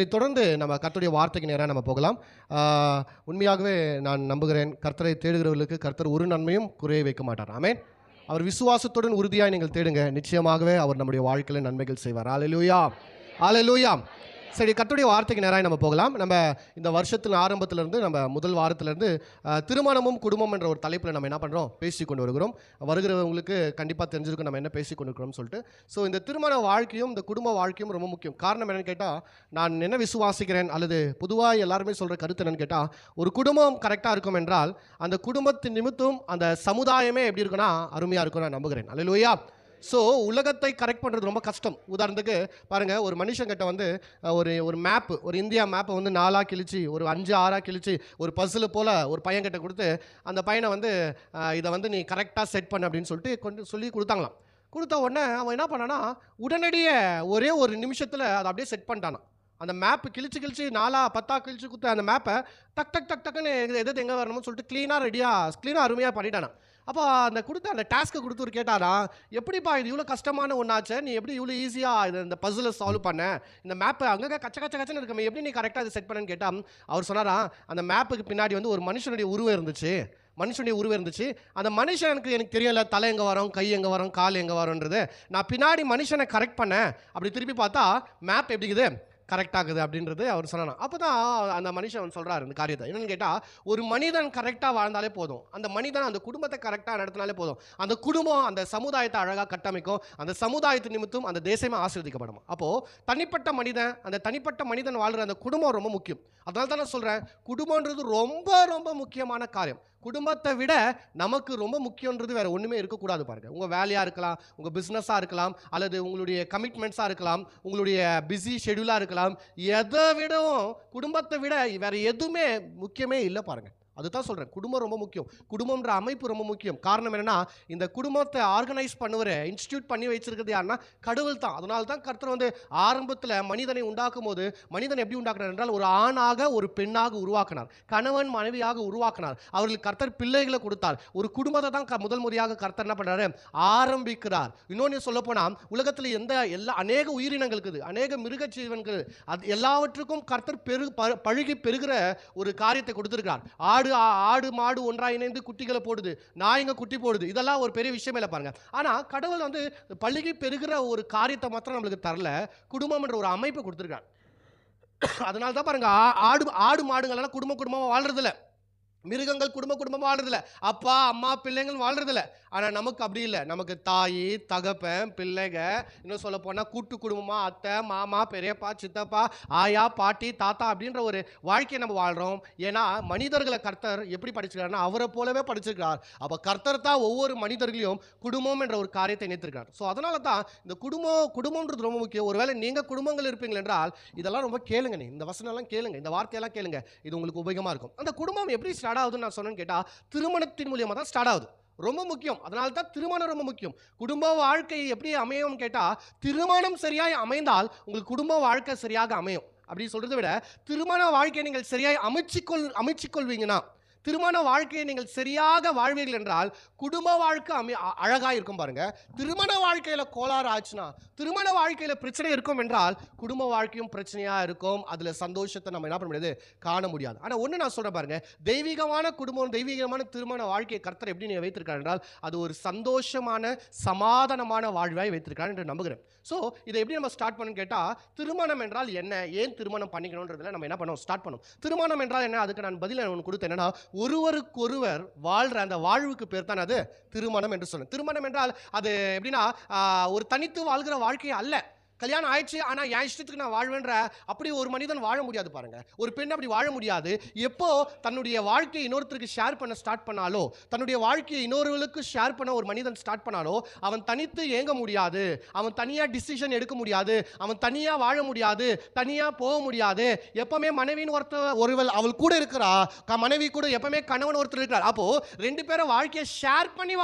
சரி, தொடர்ந்து நம்ம கர்த்தருடைய வார்த்தைக்கு நேராக நம்ம போகலாம். உண்மையாகவே நான் நம்புகிறேன், கர்த்தரை தேடுகிறவர்களுக்கு கர்த்தர் ஒரு நன்மையும் குறைய வைக்க மாட்டார். ஆமென். அவர் விசுவாசத்துடன் உறுதியாக நீங்கள் தேடுங்க, நிச்சயமாகவே அவர் நம்முடைய வாழ்க்கையில் நன்மைகள் செய்வார். அல்லேலூயா, அல்லேலூயா. சரி, கர்த்தருடைய வார்த்தைக்கு நேராக நம்ம போகலாம். நம்ம இந்த வருஷத்தின் ஆரம்பத்திலிருந்து, நம்ம முதல் வாரத்திலிருந்து திருமணமும் குடும்பம் என்ற ஒரு தலைப்பில் நம்ம என்ன பண்ணுறோம், பேசி கொண்டு வருகிறோம். வருகிறவங்களுக்கு கண்டிப்பாக தெரிஞ்சிருக்கும் நம்ம என்ன பேசி கொண்டு இருக்கிறோம்னு சொல்லிட்டு. ஸோ இந்த திருமண வாழ்க்கையும் இந்த குடும்ப வாழ்க்கையும் ரொம்ப முக்கியம். காரணம் என்னென்னு கேட்டால், நான் என்ன விசுவாசிக்கிறேன் அல்லது பொதுவாக எல்லாருமே சொல்கிற கருத்து என்னென்னு கேட்டால், ஒரு குடும்பம் கரெக்டாக இருக்கும் என்றால் அந்த குடும்பத்தின் நிமித்தம் அந்த சமுதாயமே எப்படி இருக்குன்னா அருமையாக இருக்கும் நான் நம்புகிறேன். அல்லேலூயா. ஸோ உலகத்தை கரெக்ட் பண்ணுறது ரொம்ப கஷ்டம். உதாரணத்துக்கு பாருங்கள், ஒரு மனுஷங்கிட்ட வந்து ஒரு மேப்பு, ஒரு இந்தியா மேப்பை வந்து 4ஆக கிழிச்சு, ஒரு 5 6ஆக கிழிச்சு, ஒரு பஸ்ஸில் போல் ஒரு பையன்கிட்ட கொடுத்து, அந்த பையனை வந்து இதை வந்து நீ கரெக்டாக செட் பண்ணு அப்படின்னு சொல்லிட்டு சொல்லி கொடுத்தாங்களாம். கொடுத்த உடனே அவன் என்ன பண்ணான்னா, உடனடியே ஒரே ஒரு நிமிஷத்தில் அதை அப்படியே செட் பண்ணிட்டானான். அந்த மேப்பு கிழிச்சு 4 10 கிழிச்சு கொடுத்த அந்த மேப்பை டக் டக் டக் டக்குன்னு எது எங்கே வரணும்னு சொல்லிட்டு க்ளீனாக அருமையாக பண்ணிட்டானான். அப்போ அந்த டாஸ்க்கை கொடுத்து கேட்டாரா, எப்படிப்பா இது இவ்வளோ கஷ்டமான ஒன்றாச்சு, நீ எப்படி இவ்வளோ ஈஸியாக இந்த பஸ்ஸில் சால்வ் பண்ண, இந்த மேப்பை அங்கே கச்சன்னு இருக்குமே, எப்படி நீ கரெக்டாக அதை செட் பண்ணேன்னு கேட்டால், அவர் சொன்னாரா, அந்த மேப்புக்கு பின்னாடி வந்து ஒரு மனுஷனுடைய உருவம் இருந்துச்சு. அந்த மனுஷனுக்கு எனக்கு தெரியல, தலை எங்கே வரும், கை எங்கே வரும், கால் எங்கே வரும்ன்றது. நான் பின்னாடி மனுஷனை கரெக்ட் பண்ணேன், அப்படி திருப்பி பார்த்தா மேப் எப்படிக்குது, கரெக்டாகுது அப்படின்றது அவர் சொல்லணும். அப்போ தான் அந்த மனுஷன் சொல்கிறார் இந்த காரியத்தை. என்னென்னு கேட்டால், ஒரு மனிதன் கரெக்டாக வாழ்ந்தாலே போதும், அந்த மனிதன் அந்த குடும்பத்தை கரெக்டாக நடத்தினாலே போதும், அந்த குடும்பம் அந்த சமுதாயத்தை அழகாக கட்டமைக்கும், அந்த சமுதாயத்து நிமித்தம் அந்த தேசமே ஆசீர்வதிக்கப்படும். அப்போது தனிப்பட்ட மனிதன் வாழ்கிற அந்த குடும்பம் ரொம்ப முக்கியம். அதனால தான் நான் சொல்கிறேன், குடும்பன்றது ரொம்ப ரொம்ப முக்கியமான காரியம். குடும்பத்தை விட நமக்கு ரொம்ப முக்கியன்றது வேறு ஒன்றுமே இருக்கக்கூடாது. பாருங்கள், உங்கள் வேலையாக இருக்கலாம், உங்கள் பிஸ்னஸாக இருக்கலாம், அல்லது உங்களுடைய கமிட்மெண்ட்ஸாக இருக்கலாம், உங்களுடைய பிஸி ஷெடியூலாக இருக்கலாம், எதை விடவும் குடும்பத்தை விட வேறு எதுவுமே முக்கியமே இல்லை. பாருங்கள், அதுதான் சொல்கிறேன், குடும்பம் ரொம்ப முக்கியம். குடும்பம்ன்ற அமைப்பு ரொம்ப முக்கியம். காரணம் என்னென்னா, இந்த குடும்பத்தை ஆர்கனைஸ் பண்ணுவர இன்ஸ்டியூட் பண்ணி வச்சிருக்கிறது யாருன்னா கடவுள் தான். அதனால தான் கர்த்தர் வந்து ஆரம்பத்தில் மனிதனை உண்டாக்கும் போது மனிதன் எப்படி உண்டாக்குனார் என்றால், ஒரு ஆணாக ஒரு பெண்ணாக உருவாக்கினார், கணவன் மனைவியாக உருவாக்கினார், அவர்களுக்கு கர்த்தர் பிள்ளைகளை கொடுத்தார். ஒரு குடும்பத்தை தான் முதல் முறையாக கர்த்தர் என்ன பண்ணுறாரு, ஆரம்பிக்கிறார். இன்னொன்று சொல்ல போனால், உலகத்தில் அநேக உயிரினங்கள் இருக்குது, அநேக மிருக ஜீவன்கள், அது எல்லாவற்றுக்கும் கர்த்தர் பழுகி பெருகிற ஒரு காரியத்தை கொடுத்துருக்கிறார். ஆடு மாடு ஒன்றாக இணைந்து குட்டிகளை போடுது, நாய்ங்க குட்டி போடுது, இதெல்லாம் ஒரு பெரிய விஷயம் இல்லை. பாருங்க, ஆனால் கடவுள் வந்து பழுகி பெருகிற ஒரு காரியத்தை மாத்திரம் நம்மளுக்கு தரல, குடும்பம் என்ற ஒரு அமைப்பை கொடுத்துருக்கார். அதனால தான் பாருங்க, ஆடு மாடுங்கள்லாம் குடும்பமாக வாழ்றதில்ல, மிருகங்கள் குடும்பமாக வாழ்றதில்ல, அப்பா அம்மா பிள்ளைங்கள் வாழ்றதில்ல. ஆனால் நமக்கு அப்படி இல்லை. நமக்கு தாய் தகப்பன் பிள்ளைங்க, இன்னும் சொல்ல போனால் கூட்டு குடும்பமாக அத்தை மாமா பெரியப்பா சித்தப்பா ஆயா பாட்டி தாத்தா அப்படின்ற ஒரு வாழ்க்கையை நம்ம வாழ்கிறோம். ஏன்னா மனிதர்களை கர்த்தர் எப்படி படிச்சிருக்காருன்னா அவரை போலவே படிச்சிருக்கிறார். அப்போ கர்த்தர் தான் ஒவ்வொரு மனிதர்களையும் குடும்பம் என்ற ஒரு காரியத்தை இணைத்திருக்கார். ஸோ அதனால தான் இந்த குடும்பம்ன்றது ரொம்ப முக்கியம். ஒருவேளை நீங்கள் குடும்பங்கள் இருப்பீங்கள் என்றால் இதெல்லாம் ரொம்ப கேளுங்க, இந்த வசனம்லாம் கேளுங்க, இந்த வார்த்தையெல்லாம் கேளுங்க, இது உங்களுக்கு உபயோகமாக இருக்கும். அந்த குடும்பம் எப்படி ஸ்டார்ட் ஆகுதுன்னு நான் சொன்னேன்னு கேட்டால், திருமணத்தின் மூலியமாக தான் ஸ்டார்ட் ஆகுது. ரொம்ப முக்கியம். அதனால தான் திருமணம் ரொம்ப முக்கியம். குடும்ப வாழ்க்கை எப்படி அமையும் கேட்டால், திருமணம் சரியாய் அமைந்தால் உங்களுக்கு குடும்ப வாழ்க்கை சரியாக அமையும். அப்படி சொல்றதை விட, திருமண வாழ்க்கையை நீங்கள் சரியாய் அமைச்சிக்கொள்வீங்கன்னா, திருமண வாழ்க்கையை நீங்கள் சரியாக வாழ்வீர்கள் என்றால் குடும்ப வாழ்க்கை அழகாக இருக்கும். பாருங்க, திருமண வாழ்க்கையில் கோளாறு ஆச்சுன்னா, திருமண வாழ்க்கையில் பிரச்சனை இருக்கும் என்றால் குடும்ப வாழ்க்கையும் பிரச்சனையாக இருக்கும். அதில் சந்தோஷத்தை நம்ம என்ன பண்ண முடியாது, காண முடியாது. ஆனால் ஒன்று நான் சொல்கிறேன் பாருங்க, தெய்வீகமான குடும்பம் தெய்வீகமான திருமண வாழ்க்கையை கர்த்தர் எப்படி நீங்கள் வைத்திருக்கார் என்றால், அது ஒரு சந்தோஷமான சமாதானமான வாழ்வாய் வைத்திருக்கார் என்று நம்புகிறேன். ஸோ இதை எப்படி நம்ம ஸ்டார்ட் பண்ணணும்னு கேட்டால், திருமணம் என்றால் என்ன, ஏன் திருமணம் பண்ணிக்கணுன்றதில் நம்ம என்ன பண்ணோம், ஸ்டார்ட் பண்ணோம். திருமணம் என்றால் என்ன, அதுக்கு நான் பதில் ஒன்று கொடுத்தேன். என்னன்னா, ஒருவருக்கொருவர் வாழ்ற அந்த வாழ்வுக்கு பேர் தான் அது திருமணம் என்று சொன்னேன். திருமணம் என்றால் அது எப்படின்னா, ஒரு தனித்து வாழ்கிற வாழ்க்கை அல்ல. கல்யாணம் ஆயிடுச்சு ஆனால் என் இஷ்டத்துக்கு நான் வாழ்வேன்ற அப்படி ஒரு மனிதன் வாழ முடியாது. பாருங்க, ஒரு பெண் அப்படி வாழ முடியாது. எப்போ தன்னுடைய வாழ்க்கையை இன்னொருத்தருக்கு ஷேர் பண்ண ஸ்டார்ட் பண்ணாலோ, தன்னுடைய வாழ்க்கையை இன்னொருவருக்கு ஷேர் பண்ண ஒரு மனிதன் ஸ்டார்ட் பண்ணாலோ, அவன் தனித்து இயங்க முடியாது, அவன் தனியாக டிசிஷன் எடுக்க முடியாது, அவன் தனியாக வாழ முடியாது, தனியாக போக முடியாது. எப்பவுமே மனைவின்னு ஒருவள் அவள் கூட இருக்கிறா, மனைவி கூட எப்பவுமே கணவன் ஒருத்தர் இருக்கிறார். அப்போ ரெண்டு பேரும் வாழ்க்கையை ஷேர் பண்ணி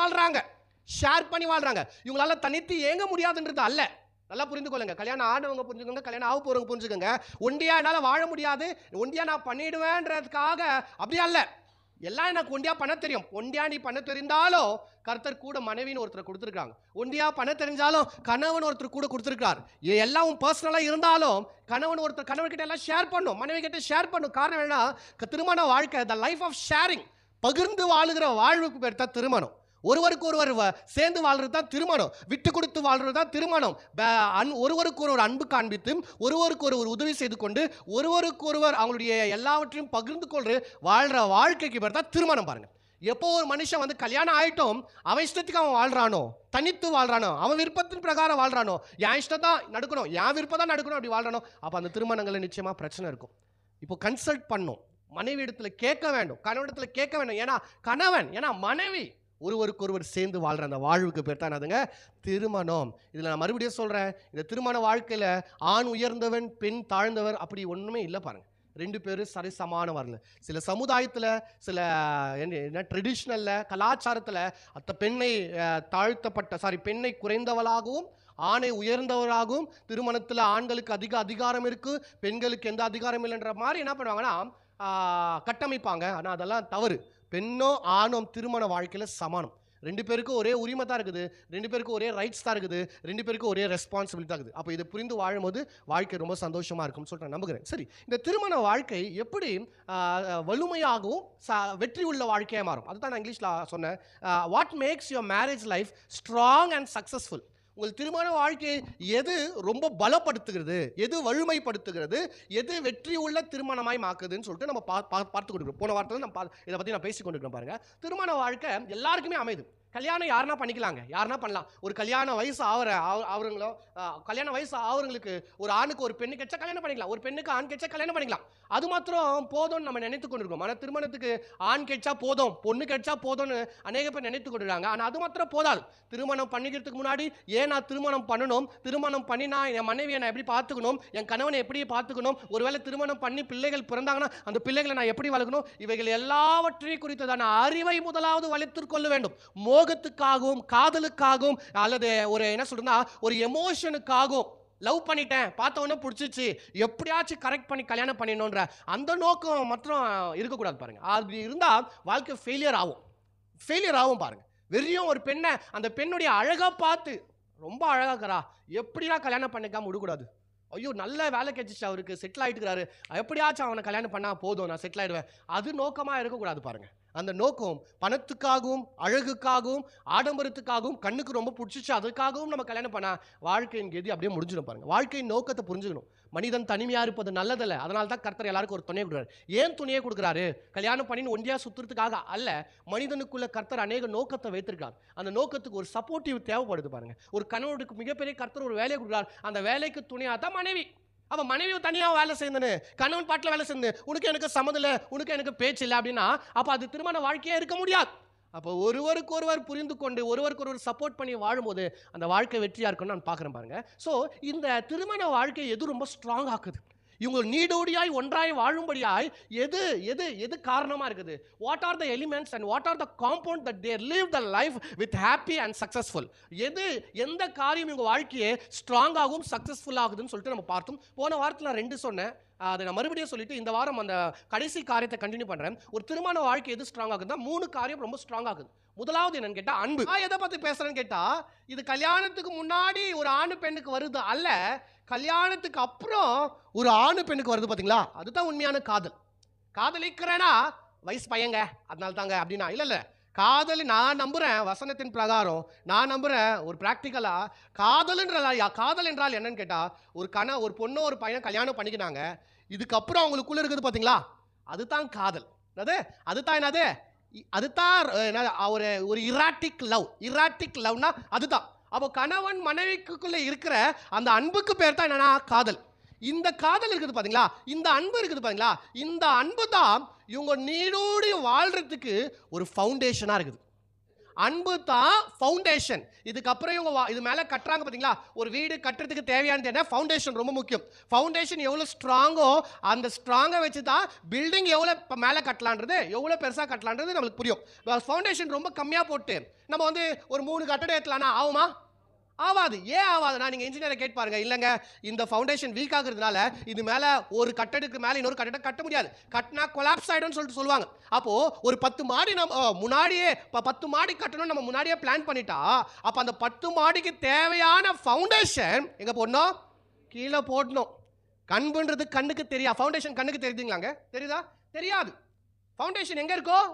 வாழ்றாங்க. இவங்களால தனித்து இயங்க முடியாதுன்றது அல்ல. நல்லா புரிந்து கொள்ளுங்க. கல்யாணம் ஆனவங்க புரிஞ்சுக்கோங்க, கல்யாணம் ஆக போறவங்க புரிஞ்சுக்கோங்க. ஒண்டியா என்னால் வாழ முடியாது, ஒண்டியா நான் பண்ணிடுவேன்றதுக்காக அப்படி அல்ல. எல்லாம் எனக்கு ஒண்டியா பண்ண தெரியும். ஒண்டியா நீ பண்ண தெரிந்தாலும் கர்த்தர் கூட மனைவின்னு ஒருத்தர் கொடுத்துருக்காங்க. ஒண்டியா பண்ண தெரிஞ்சாலும் கணவன் ஒருத்தர் கூட கொடுத்துருக்கார். எல்லாம் பர்சனலாக இருந்தாலும் கணவன் ஒருத்தர் கணவன்கிட்ட எல்லாம் ஷேர் பண்ணும், மனைவி கிட்ட ஷேர் பண்ணும். காரணம் என்ன? திருமண வாழ்க்கை, த லைஃப் ஆஃப் ஷேரிங், பகிர்ந்து வாழுகிற வாழ்வுக்கு பேர் தான் திருமணம். ஒருவருக்கு ஒருவர் சேர்ந்து வாழ்றது தான் திருமணம். விட்டு கொடுத்து வாழ்றது தான் திருமணம். ஒருவருக்கு ஒரு அன்பு காண்பித்து, ஒருவருக்கு ஒரு உதவி செய்து கொண்டு, ஒருவருக்கு ஒருவர் அவங்களுடைய எல்லாவற்றையும் பகிர்ந்து கொண்டு வாழ்ற வாழ்க்கைக்கு பேர் தான் திருமணம். பாருங்க, எப்போ ஒரு மனுஷன் கல்யாணம் ஆயிட்டும் அவன் இஷ்டத்துக்கு அவன் வாழ்றானோ, தனித்து வாழ்றானோ, அவன் விருப்பத்தின் பிரகாரம் வாழ்றானோ, என் இஷ்டம் தான் நடக்கணும், என் விருப்பம் தான் நடக்கணும் அப்படி வாழ்றானோ, அப்போ அந்த திருமணங்களில் நிச்சயமா பிரச்சனை இருக்கும். இப்போ கன்சல்ட் பண்ணும், மனைவி இடத்துல கேட்க வேண்டும், கணவன் இடத்துல கேட்க வேண்டும். ஏன்னா கணவன், ஏன்னா மனைவி ஒருவருக்கு ஒருவர் சேர்ந்து வாழ்ற அந்த வாழ்வுக்கு பேர் தான் அதுங்க திருமணம். இதில் நான் மறுபடியும் சொல்கிறேன், இந்த திருமண வாழ்க்கையில் ஆண் உயர்ந்தவன் பெண் தாழ்ந்தவர் அப்படி ஒன்றுமே இல்லை. பாருங்கள், ரெண்டு பேரும் சரிசமான வரல. சில சமுதாயத்தில், சில என்ன ட்ரெடிஷ்னலில், கலாச்சாரத்தில் அந்த பெண்ணை பெண்ணை குறைந்தவளாகவும் ஆணை உயர்ந்தவராகவும், திருமணத்தில் ஆண்களுக்கு அதிக அதிகாரம் இருக்குது, பெண்களுக்கு எந்த அதிகாரம் இல்லைன்ற மாதிரி என்ன பண்ணுவாங்கன்னா கட்டமைப்பாங்க. ஆனால் அதெல்லாம் தவறு. பெண்ணோ ஆணோ திருமண வாழ்க்கையில் சமானம். ரெண்டு பேருக்கும் ஒரே உரிமை தான் இருக்குது, ரெண்டு பேருக்கும் ஒரே ரைட்ஸ் தான் இருக்குது, ரெண்டு பேருக்கும் ஒரே ரெஸ்பான்சிபிலிட்டி தான் இருக்குது. அப்போ இதை புரிந்து வாழும்போது வாழ்க்கை ரொம்ப சந்தோஷமாக இருக்கும்னு சொல்லிட்டு நான் நம்புகிறேன். சரி, இந்த திருமண வாழ்க்கை எப்படி வலிமையாகவும் வெற்றி உள்ள வாழ்க்கையாக மாறும்? அதுதான் நான் இங்கிலீஷில் சொன்னேன். What makes your marriage life strong and successful? உங்கள் திருமண வாழ்க்கையை எது ரொம்ப பலப்படுத்துகிறது, எது வலிமைப்படுத்துகிறது, எது வெற்றி உள்ள திருமணமாய் மாக்குதுன்னு சொல்லிட்டு நம்ம பார்த்து கொடுக்குறோம். போன வாரத்தில் நம்ம இதை பற்றி நான் பேசி கொண்டிருக்கேன். பாருங்கள், திருமண வாழ்க்கை எல்லாருக்குமே அமைது. கல்யாணம் யாருனா பண்ணிக்கலாங்க, யாருனா பண்ணலாம். ஒரு கல்யாண வயசு அவங்களோ கல்யாண வயசு ஆகிறவங்களுக்கு ஒரு ஆணுக்கு ஒரு பெண்ணு கிடைச்சா கல்யாணம் பண்ணிக்கலாம், ஒரு பெண்ணுக்கு ஆண் கிடைச்சா கல்யாணம் பண்ணிக்கலாம். அது மாத்திரம் போதும்னு நம்ம நினைத்து கொண்டிருக்கோம். ஆனால் திருமணத்துக்கு ஆண் கிடைச்சா போதும், பொண்ணு கிடைச்சா போதும்னு அநேக பேர் நினைத்து கொண்டிருக்காங்க. ஆனால் அது மாத்திரம் போதாது. திருமணம் பண்ணிக்கிறதுக்கு முன்னாடி ஏன் நான் திருமணம் பண்ணணும், திருமணம் பண்ணினா என் மனைவியை நான் எப்படி பார்த்துக்கணும், என் கணவனை எப்படி பார்த்துக்கணும், ஒருவேளை திருமணம் பண்ணி பிள்ளைகள் பிறந்தாங்கன்னா அந்த பிள்ளைகளை நான் எப்படி வளர்க்கணும், இவைகள் எல்லாவற்றையும் குறித்ததான அறிவை முதலாவது வளர்த்து கொள்ள வேண்டும். மோகத்துக்காகவும் காதலுக்காகவும் அல்லது ஒரு என்ன சொல்றதுன்னா ஒரு எமோஷனுக்காகவும் லவ் பண்ணிட்டேன், பார்த்த உடனே பிடிச்சிச்சு, எப்படியாச்சும் கரெக்ட் பண்ணி கல்யாணம் பண்ணிடணுன்ற அந்த நோக்கம் மாத்திரம் இருக்கக்கூடாது. பாருங்க, அப்படி இருந்தால் வாழ்க்கை ஃபெயிலியர் ஆகும். பாருங்க, வெறியும் ஒரு பெண்ணை அந்த பெண்ணுடைய அழகா பார்த்து ரொம்ப அழகாக்கிறா, எப்படியா கல்யாணம் பண்ணிக்காம விடக்கூடாது. ஐயோ நல்ல வேலை கிடைச்சிச்சு, அவருக்கு செட்டில் ஆகிட்டுக்கிறாரு, எப்படியாச்சும் அவனை கல்யாணம் பண்ணால் போதும், நான் செட்டில் ஆகிடுவேன், அது நோக்கமாக இருக்கக்கூடாது. பாருங்கள், அந்த நோக்கம் பணத்துக்காகவும் அழகுக்காகவும் ஆடம்பரத்துக்காகவும் கண்ணுக்கு ரொம்ப பிடிச்சிச்சு அதுக்காகவும் நம்ம கல்யாணம் பண்ணால் வாழ்க்கையின் கதி அப்படியே முடிஞ்சிடும். பாருங்கள், வாழ்க்கையின் நோக்கத்தை புரிஞ்சுக்கணும். மனிதன் தனிமையாக இருப்பது நல்லதில்ல. அதனால தான் கர்த்தர் எல்லாருக்கும் ஒரு துணையை கொடுக்குறாரு. ஏன் துணையை கொடுக்குறாரு? கல்யாணம் பண்ணி ஒண்டியாக சுற்றுறதுக்காக அல்ல. மனிதனுக்குள்ள கர்த்தர் அநேக நோக்கத்தை வைத்திருக்கார். அந்த நோக்கத்துக்கு ஒரு சப்போர்ட்டிவ் தேவைப்படுது. பாருங்கள், ஒரு கணவனுக்கு மிகப்பெரிய கர்த்தர் ஒரு வேலையை கொடுக்குறார். அந்த வேலைக்கு துணையாக தான் மனைவி. அவன் மனைவியை தனியாக வேலை செய்யணுன்னு, கணவன் பாட்டில் வேலை செய்யணும், உனக்கு எனக்கு சம்மதம் இல்லை, உனக்கு எனக்கு பேச்சு இல்லை அப்படின்னா அப்போ அது திருமண வாழ்க்கையே இருக்க முடியாது. அப்போ ஒருவருக்கு ஒருவர் புரிந்து கொண்டு ஒருவருக்கு ஒருவர் சப்போர்ட் பண்ணி வாழும்போது அந்த வாழ்க்கை வெற்றியாக இருக்குன்னு நான் பார்க்குறேன். பாருங்க, ஸோ இந்த திருமண வாழ்க்கை எது ரொம்ப ஸ்ட்ராங் ஆக்குது? இவங்க நீடோடியாய் ஒன்றாய் வாழும்படியாய் எது எது எது காரணமாக இருக்குது? What are the elements and what are the compound that they live the life with happy and successful? எந்த காரியம் இவங்க வாழ்க்கையை ஸ்ட்ராங்காகவும் சக்ஸஸ்ஃபுல் ஆகுதுன்னு சொல்லிட்டு நம்ம பார்த்தோம். போன வாரத்தில் நான் 2 சொன்னேன், அதை நான் மறுபடியும் சொல்லிட்டு இந்த வாரம் அந்த கடைசி காரியத்தை கண்டினியூ பண்ணுறேன். ஒரு திருமண வாழ்க்கை எது ஸ்ட்ராங் ஆகுதுன்னா 3 காரியம் ரொம்ப ஸ்ட்ராங் ஆகுது. முதலாவது என்னன்னு கேட்டால் அன்பு. எதை பற்றி பேசுகிறேன்னு கேட்டால், இது கல்யாணத்துக்கு முன்னாடி ஒரு ஆணு பெண்ணுக்கு வருது அல்ல, கல்யாணத்துக்கு அப்புறம் ஒரு ஆணு பெண்ணுக்கு வருது. பார்த்தீங்களா, அதுதான் உண்மையான காதல். காதலிக்கிறேன்னா வயசு பையங்க அதனால தாங்க அப்படின்னா இல்லை. காதல் நான் நம்புகிறேன், வசனத்தின் பிரகாரம் நான் நம்புகிறேன். ஒரு ப்ராக்டிக்கலாக காதல் என்றால் என்னன்னு கேட்டால், ஒரு பொண்ணோ ஒரு பையன் கல்யாணம் பண்ணிக்கினாங்க, இதுக்கப்புறம் அவங்களுக்குள்ளே இருக்குது பார்த்தீங்களா, அதுதான் காதல். அதுதான் என்னது? அதுதான் ஒரு இராட்டிக் லவ்னா அதுதான். அப்போ கணவன் மனைவிக்குள்ளே இருக்கிற அந்த அன்புக்கு பேர் தான் என்னன்னா காதல். இந்த காதல் இருக்குது பார்த்தீங்களா, இந்த அன்பு இருக்குது பார்த்தீங்களா, இந்த அன்பு தான் இவங்க நீடோடி வாழ்றதுக்கு ஒரு ஃபவுண்டேஷனாக இருக்குது. அன்பு தான் ஃபவுண்டேஷன். இதுக்கப்புறம் இவங்க இது மேலே கட்டுறாங்க பார்த்தீங்களா, ஒரு வீடு கட்டுறதுக்கு தேவையானது என்ன? ஃபவுண்டேஷன் ரொம்ப முக்கியம். ஃபவுண்டேஷன் எவ்வளோ ஸ்ட்ராங்கோ அந்த ஸ்ட்ராங்கை வச்சு தான் பில்டிங் எவ்வளோ மேலே கட்டலான்றது, எவ்வளோ பெருசாக கட்டலான்றது நம்மளுக்கு புரியும். ஃபவுண்டேஷன் ரொம்ப கம்மியாக போட்டு நம்ம ஒரு 3 கட்டடம் ஏற்றலான்னா ஆகுமா? ஆவாது. ஏன் ஆவாதுன்னா, நீங்க இன்ஜினியரை கேட்டு பாருங்க. இல்லங்க, இந்த ஃபவுண்டேஷன் வீக் ஆகுறதுனால இது மேல ஒரு கட்டடத்துக்கு மேல இன்னொரு கட்டடம் கட்ட முடியாது. கட்டினா கொலாப்ஸ் ஆயிடும்னு சொல்லிட்டு சொல்லுவாங்க. அப்போ ஒரு 10 மாடி நம்ம முன்னாடியே 10 மாடி கட்டணும் நம்ம முன்னாடியே பிளான் பண்ணிட்டா, அப்ப அந்த 10 மாடிக்கு தேவையான ஃபவுண்டேஷன் எங்க போடணும்? கீழ போடணும். கண்புன்றது கண்ணுக்கு தெரியாது. ஃபவுண்டேஷன் கண்ணுக்கு தெரியுதுங்களாங்க? தெரியுதா? தெரியாது. ஃபவுண்டேஷன் எங்க இருக்கும்?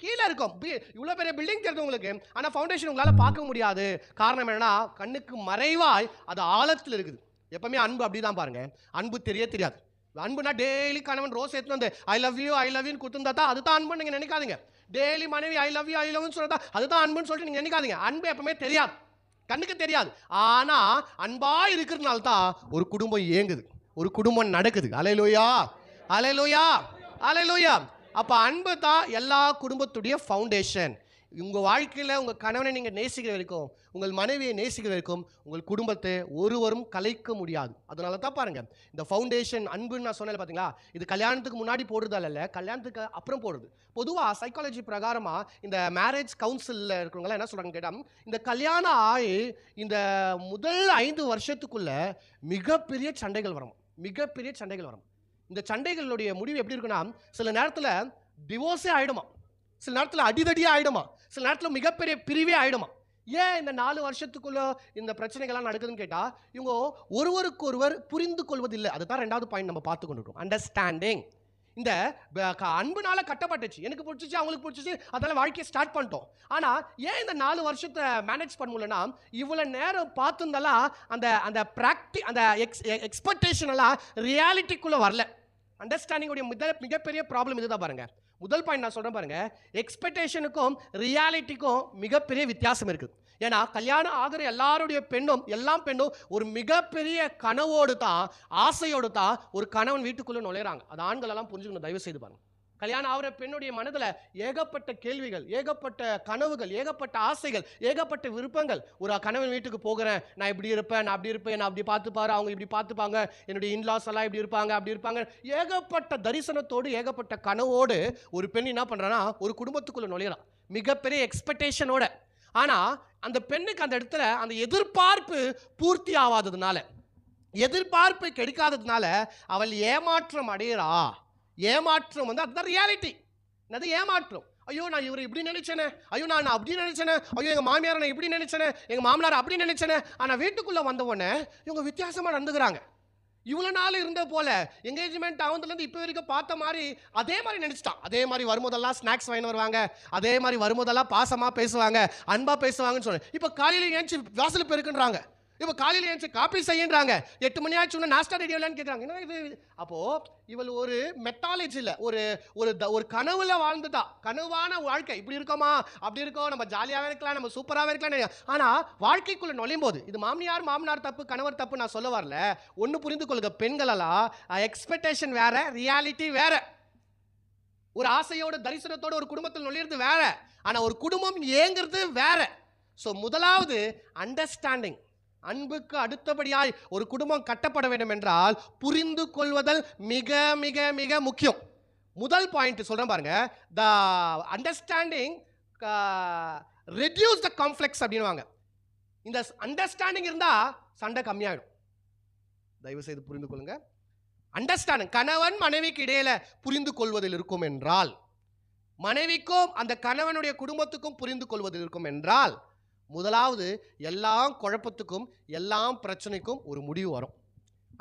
கீழே இருக்கும். இவ்வளோ பெரிய பில்டிங் தெரியுது உங்களுக்கு, ஆனால் ஃபவுண்டேஷன் உங்களால் பார்க்க முடியாது. காரணம் என்னன்னா, கண்ணுக்கு மறைவாய் அது ஆழத்தில் இருக்குது. எப்பவுமே அன்பு அப்படி தான் பாருங்க. அன்பு தெரியாது. அன்புனா டெய்லி கணவன் ரோஸ் எடுத்துன்னு வந்து ஐ லவ் யூ கொடுத்துருந்தா தான் அதுதான் அன்புன்னு நீங்கள் நினைக்காதீங்க. டெய்லி மனைவி ஐ லவ் யூன்னு சொன்னதா அதுதான் அன்புன்னு சொல்லிட்டு நீங்கள் நினைக்காதீங்க. அன்பு எப்பவுமே தெரியாது, கண்ணுக்கு தெரியாது. ஆனால் அன்பா இருக்கிறதுனால தான் ஒரு குடும்பம் இயங்குது, ஒரு குடும்பம் நடக்குது. அல்லேலூயா, அல்லேலூயா, அல்லேலூயா. அப்போ அன்பு தான் எல்லா குடும்பத்துடைய ஃபவுண்டேஷன். உங்கள் வாழ்க்கையில் உங்கள் கணவனை நீங்கள் நேசிக்கிற வரைக்கும், உங்கள் மனைவியை நேசிக்கிற வரைக்கும் உங்கள் குடும்பத்தை ஒருவரும் கலைக்க முடியாது. அதனால தான் பாருங்கள், இந்த ஃபவுண்டேஷன் அன்புன்னு நான் சொன்னேன் பார்த்தீங்களா, இது கல்யாணத்துக்கு முன்னாடி போடுறதால இல்லை, கல்யாணத்துக்கு அப்புறம் போடுறது. பொதுவாக சைக்காலஜி பிரகாரமாக இந்த மேரேஜ் கவுன்சிலில் இருக்கிறவங்களாம் என்ன சொல்கிறாங்க கேட்டால், இந்த கல்யாணம் ஆகி இந்த முதல் 5 வருஷத்துக்குள்ள மிகப்பெரிய சண்டைகள் வரும், மிகப்பெரிய சண்டைகள் வரும். இந்த சண்டைகளுடைய முடிவு எப்படி இருக்குன்னா, சில நேரத்தில் டிவோர்ஸே ஆகிடுமா, சில நேரத்தில் அடிதடியே ஆகிடுமா, சில நேரத்தில் மிகப்பெரிய பிரிவே ஆகிடுமா. ஏன் இந்த 4 வருஷத்துக்குள்ள இந்த பிரச்சனைகள்லாம் நடக்குதுன்னு கேட்டால், இவங்க ஒருவருக்கு ஒருவர் புரிந்து கொள்வதில்லை. அதுதான் 2வது பாயிண்ட் நம்ம பார்த்து கொண்டு இருக்கோம், அண்டர்ஸ்டாண்டிங். இந்த அன்புனால கட்டப்பட்டுச்சு, எனக்கு பிடிச்சிச்சு அவங்களுக்கு பிடிச்சிச்சு, அதனால வாழ்க்கையை ஸ்டார்ட் பண்ணிட்டோம். ஆனால் ஏன் இந்த 4 வருஷத்தை மேனேஜ் பண்ண முடியலன்னா, இவ்வளோ நேரம் பார்த்துருந்தாலாம் அந்த அந்த அந்த எக்ஸ்பெக்டேஷன் எல்லாம் ரியாலிட்டிக்குள்ளே வரல. அண்டர்ஸ்டாண்டிங்குடைய மிகப்பெரிய ப்ராப்ளம் இதுதான் பாருங்க. முதல் பாயிண்ட் நான் சொல்கிறேன் பாருங்க, எக்ஸ்பெக்டேஷனுக்கும் ரியாலிட்டிக்கும் மிகப்பெரிய வித்தியாசம் இருக்குது. ஏன்னா கல்யாணம் ஆகிற எல்லாருடைய பெண்ணும் ஒரு மிகப்பெரிய கனவோடு தான், ஆசையோடு தான் ஒரு கணவன் வீட்டுக்குள்ளே நுழையிறாங்க. அது ஆண்களெல்லாம் புரிஞ்சுக்கணும், தயவு செய்து பாருங்க. கல்யாணம் ஆகிற பெண்ணுடைய மனதில் ஏகப்பட்ட கேள்விகள், ஏகப்பட்ட கனவுகள், ஏகப்பட்ட ஆசைகள், ஏகப்பட்ட விருப்பங்கள். ஒரு கணவன் வீட்டுக்கு போகிறேன், நான் இப்படி இருப்பேன், நான் அப்படி இருப்பேன், நான் அப்படி பார்த்துப்பாரு, அவங்க இப்படி பார்த்துப்பாங்க, என்னுடைய இன்லாஸ் எல்லாம் இப்படி இருப்பாங்க, அப்படி இருப்பாங்க. ஏகப்பட்ட தரிசனத்தோடு, ஏகப்பட்ட கனவோடு ஒரு பெண் என்ன பண்ணுறான்னா ஒரு குடும்பத்துக்குள்ளே நுழையலாம், மிகப்பெரிய எக்ஸ்பெக்டேஷனோட. ஆனால் அந்த பெண்ணுக்கு அந்த இடத்துல அந்த எதிர்பார்ப்பு பூர்த்தி ஆகாததுனால, எதிர்பார்ப்பு கிடைக்காததுனால அவள் ஏமாற்றம் அடைகிறா. ஏமாற்றம் வந்து அதுதான் ரியாலிட்டி. அது ஏமாற்றம். ஐயோ நான் இவர் இப்படி நினைச்சேனே, ஐயோ நான் அப்படி நினைச்சேனே, ஐயோ எங்கள் மாமியார் நான் இப்படி நினைச்சேனே, எங்கள் மாமனார் அப்படி நினைச்சேனே. ஆனால் வீட்டுக்குள்ளே வந்த உடனே இவங்க வித்தியாசமாக நடந்துக்கிறாங்க. இவ்வளோ நாள் இருந்த போல என்கேஜ்மெண்ட் ஆகுதுலேருந்து இப்போ வரைக்கும் பார்த்த மாதிரி அதே மாதிரி நினச்சிட்டான். அதே மாதிரி வரும்போதெல்லாம் ஸ்நாக்ஸ் வாங்கி வருவாங்க, அதே மாதிரி வரும்போதெல்லாம் பாசமாக பேசுவாங்க, அன்பாக பேசுவாங்கன்னு சொன்னேன். இப்போ காலையில் ஏஞ்சி வாசல் பெருக்குன்றாங்க, இப்போ காலையில் ஏஞ்சி காப்பி செய்யன்றாங்க, 8 மணி ஆச்சு உடனே நாஸ்டா ரெடி இல்லைன்னு கேட்குறாங்க. என்ன இது? அப்போது இவள் ஒரு மெத்தாலஜியில் ஒரு கனவுல வாழ்ந்துட்டா. கனவான வாழ்க்கை, இப்படி இருக்கோமா அப்படி இருக்கோம், நம்ம ஜாலியாகவே இருக்கலாம், நம்ம சூப்பராகவே இருக்கலாம். ஆனால் வாழ்க்கைக்குள்ளே நுழையும் போது இது மாமனார் தப்பு, கணவர் தப்பு நான் சொல்ல வரல. ஒன்று புரிந்து கொள்ளுங்க, பெண்களெல்லாம் எக்ஸ்பெக்டேஷன் வேற, ரியாலிட்டி வேற. ஒரு ஆசையோட தரிசனத்தோட ஒரு குடும்பத்தில் நுழையிறது வேற, ஆனால் ஒரு குடும்பம் ஏங்கிறது வேற. ஸோ முதலாவது அண்டர்ஸ்டாண்டிங். அன்புக்கு அடுத்தபடியாய் ஒரு குடும்பம் கட்டப்பட வேண்டும் என்றால் புரிந்து கொள்வதல் மிக மிக மிக முக்கியம். முதல் பாயிண்ட் சொல்றேன் பாருங்க, த அண்டர்ஸ்டாண்டிங் ரெடியூஸ் த கான்ஃப்ளிக்ட்ஸ் அப்படின்வாங்க. இந்த அண்டர்ஸ்டாண்டிங் இருந்தா சண்டை கம்மியாயிடும். தயவு செய்து புரிந்து கொள்ளுங்க. அண்டர்ஸ்டாண்டிங், கணவன் மனைவிக்கு இடையில புரிந்து கொள்வதில் இருக்கும் என்றால், மனைவிக்கும் அந்த கணவனுடைய குடும்பத்துக்கும் புரிந்து கொள்வதில் இருக்கும் என்றால், முதலாவது எல்லா குழப்பத்துக்கும் எல்லா பிரச்சனைக்கும் ஒரு முடிவு வரும்.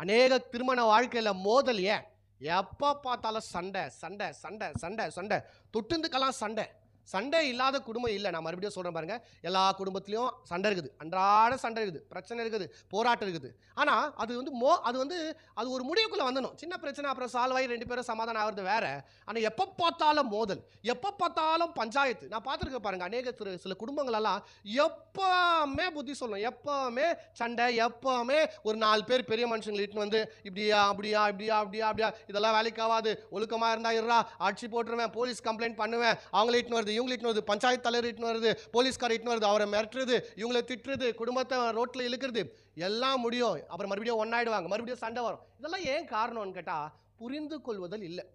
அநேக திருமண வாழ்க்கையில் மோதல் ஏன்? எப்போ பார்த்தாலும் சண்டை சண்டை சண்டை சண்டை சண்டை, தொட்டுந்துக்கெல்லாம் சண்டை. சண்டை இல்லாத குடும்பம் இல்லை. நான் மறுபடியும் சொல்கிறேன் பாருங்க, எல்லா குடும்பத்துலேயும் சண்டை இருக்குது, அன்றாட சண்டை இருக்குது, பிரச்சனை இருக்குது, போராட்டம் இருக்குது. ஆனால் அது ஒரு முடிவுக்குள்ளே வந்துடும். சின்ன பிரச்சனை அப்புறம் சால்வ் ஆகி 2 பேரும் சமாதானம் ஆகிறது வேற. ஆனால் எப்போ பார்த்தாலும் மோதல், எப்போ பார்த்தாலும் பஞ்சாயத்து. நான் பார்த்துருக்க பாருங்க, அநேக சில குடும்பங்களெல்லாம் எப்போவுமே புத்தி சொல்லணும், எப்போவுமே சண்டை, எப்போவுமே ஒரு 4 பேர் பெரிய மனுஷங்களை இட்டுன்னு வந்து இப்படியா அப்படியா இப்படியா அப்படியா அப்படியா, இதெல்லாம் வேலைக்கு ஆகாது, ஒழுக்கமாக இருந்தால் இருறா, ஆட்சி போட்டுருவேன், போலீஸ் கம்ப்ளைண்ட் பண்ணுவேன், அவங்கள இட்டுன்னு வருது, இவங்களை இட்டுன்னு வருது, பஞ்சாயத்து தலைவர் இட்டுன்னு வருது, போலீஸ்கார் இட்டுன்னு வருது, அவரை மிரட்டுறது, இவங்களை திட்டுறது, குடும்பத்தை ரோட்டில் இழுக்கிறது, எல்லாம் முடியும். அப்புறம் மறுபடியும் ஒன்னாயிடுவாங்க, மறுபடியும் சண்டை வரும். இதெல்லாம் ஏன் காரணம்னு கேட்டால் புரிந்து கொள்வதில் இல்லை.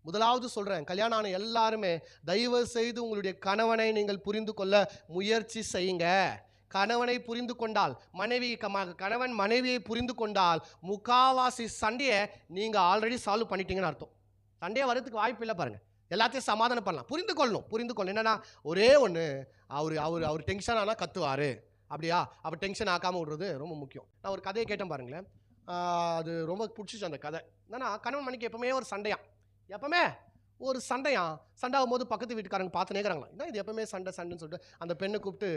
முதலாவது சொல்கிறேன், கல்யாணம் ஆன எல்லாருமே தயவு செய்து உங்களுடைய கணவனை நீங்கள் புரிந்து கொள்ள முயற்சி செய்யுங்க. கணவனை புரிந்து கொண்டால், கணவன் மனைவியை புரிந்து கொண்டால் முக்காவாசி சண்டையை நீங்கள் ஆல்ரெடி சால்வ் பண்ணிட்டீங்கன்னு அர்த்தம். சண்டையை வரதுக்கு வாய்ப்பு இல்லை பாருங்கள். எல்லாத்தையும் சமாதானம் பண்ணலாம். புரிந்து கொள்ளணும். என்னன்னா ஒரே ஒன்று, அவர் டென்ஷன் ஆனால் கத்துவார். அப்படியா? அப்போ டென்ஷன் ஆக்காமல் விடுறது ரொம்ப முக்கியம். நான் ஒரு கதையை கேட்டேன் பாருங்களேன். அது ரொம்ப பிடிச்சிச்சு அந்த கதை. என்னன்னா கணவன் மனைவிக்கு எப்பவுமே ஒரு சண்டை ஆகும்போது பக்கத்து வீட்டுக்காரங்க பார்த்து நேர்றாங்களா, என்ன இது எப்பவுமே சண்டைன்னு சொல்லிட்டு அந்த பெண்ணை கூப்பிட்டு,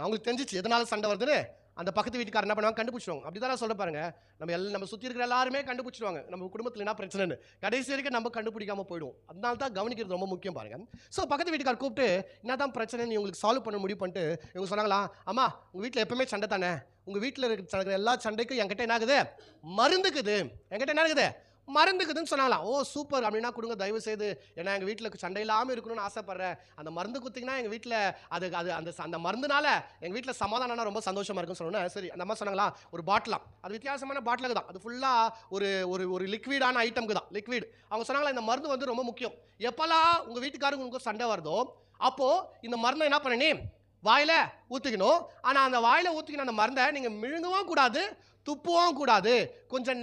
அவங்களுக்கு தெரிஞ்சிச்சு எதனால சண்டை வருதுன்னு. அந்த பக்கத்து வீட்டுக்காரர் என்ன பண்ணுவாங்க, கண்டுபிடிச்சிடுவாங்க. அப்படி தான் சொல்ல பாருங்க, நம்ம சுற்றி இருக்கிற எல்லாருமே கண்டுபிடிச்சிடுவாங்க நம்ம குடும்பத்தில் என்ன பிரச்சனைன்னு. கடைசி வரைக்கும் நம்ம கண்டுபிடிக்காம போயிடுவோம். அதனால தான் கவனிக்கிறது ரொம்ப முக்கியம் பாருங்க. ஸோ பக்கத்து வீட்டுக்காரர் கூப்பிட்டு என்ன தான் பிரச்சனைன்னு இவங்களுக்கு சால்வ் பண்ண முடிவு பண்ணிட்டு இவங்க சொன்னாங்களா, அம்மா உங்கள் வீட்டில் எப்பவுமே சண்டை தானே, உங்கள் வீட்டில் இருக்கிற எல்லா சண்டைக்கும் என்கிட்ட என்ன ஆகுது, மருந்துக்குது. என்கிட்ட என்ன இருக்குது, மருந்துக்குதுன்னு சொன்னாங்களாம். ஓ சூப்பர், அப்படின்னா கொடுங்க தயவு செய்து, ஏன்னா எங்கள் வீட்டில் சண்டை இல்லாமல் இருக்கணும்னு ஆசைப்படுறேன். அந்த மருந்து குத்திங்கன்னா எங்கள் வீட்டில் அந்த மருந்துனால எங்கள் வீட்டில் சமாதானம்னா ரொம்ப சந்தோஷமாக இருக்குன்னு சொன்னோன்னே, சரி அந்த அம்மா சொன்னாங்களா, ஒரு பாட்டிலாம், அது வித்தியாசமான பாட்டிலுக்கு தான், அது ஃபுல்லாக ஒரு லிக்விடான ஐட்டம்க்கு தான், லிக்விட். அவங்க சொன்னாங்களா, இந்த மருந்து வந்து ரொம்ப முக்கியம். எப்போல்லாம் உங்கள் வீட்டுக்காரங்க உங்களுக்கு சண்டை வருதோ அப்போது இந்த மருந்தை என்ன பண்ணி வாயில் ஊற்றிக்கணும். ஆனால் அந்த வாயில் ஊற்றிக்கணும் அந்த மருந்தை நீங்கள் விழுங்கவும் கூடாது, துப்பவும் கூடாது. கொஞ்சம்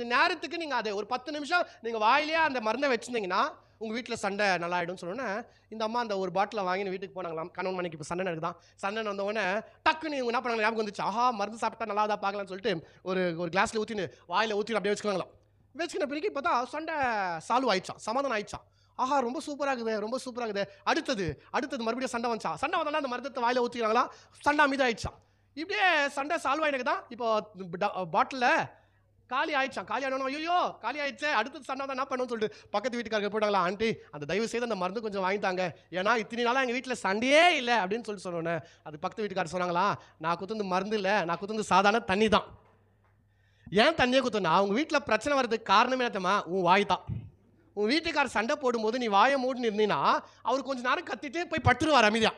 நேரத்துக்கு நீங்கள் அதை ஒரு 10 நிமிஷம் நீங்கள் வாயிலே அந்த மருந்தை வச்சுருந்தீங்கன்னா உங்கள் வீட்டில் சண்டை நல்லாயிடும் சொன்னோன்னே, இந்த அம்மா அந்த ஒரு பாட்டிலை வாங்கி வீட்டுக்கு போனாங்களாம். கணவன் மனைவிக்கு இப்போ சண்டை நடக்குதான். சண்டை வந்தவொடனே டக்குன்னு இவங்க என்ன பண்ணாங்க, ஞாபகம் வந்துச்சு, ஆஹா மருந்து சாப்பிட்டா நல்லா தான் பார்க்கலாம்னு சொல்லிட்டு ஒரு கிளாஸில் ஊற்றின்னு வாயில் ஊற்றி அப்படியே வச்சுக்கலாங்களாம். வச்சுக்கின பிறகு பார்த்தா சண்டை சால்வ் ஆயிடுச்சான், சமாதானம் ஆயிடுச்சான். ஆஹா ரொம்ப சூப்பராக இருக்குது. அடுத்தது மறுபடியும் சண்டை வந்தோன்னா அந்த மருந்தத்தை வாயில் ஊற்றிக்கிறாங்களா, சண்டை அமைதியாயிடுச்சான். இப்படியே சண்டை சால்வ் ஆகினக்கு தான் இப்போ பாட்டிலில் காலி ஆனோன்னா, ஐயோ காலி ஆயிடுச்சு, அடுத்தது சண்டை தான் என்ன பண்ணுன்னு சொல்லிட்டு பக்கத்து வீட்டுக்காரங்க போயிட்டாங்களா, ஆண்டி அந்த தயவு செய்து அந்த மருந்து கொஞ்சம் வாங்கிட்டாங்க, ஏன்னா இத்தனை நாளாக எங்கள் வீட்டில் சண்டையே இல்லை அப்படின்னு சொல்லிட்டு சொன்னோன்னே, அது பக்கத்து வீட்டுக்காரர் சொன்னாங்களா, நான் குத்துந்து மருந்து இல்லை, நான் குத்துந்து சாதாரண தண்ணி தான். ஏன் தண்ணியே குத்துனா, அவங்க வீட்டில் பிரச்சனை வர்றதுக்கு காரணமே என்னத்தம்மா, உன் வாய் தான். உன் வீட்டுக்காரர் சண்டை போடும்போது நீ வாயை மூடின்னு இருந்தீங்கன்னா அவர் கொஞ்சம் நேரம் கத்திட்டு போய் பட்டுருவார் அமைதியா.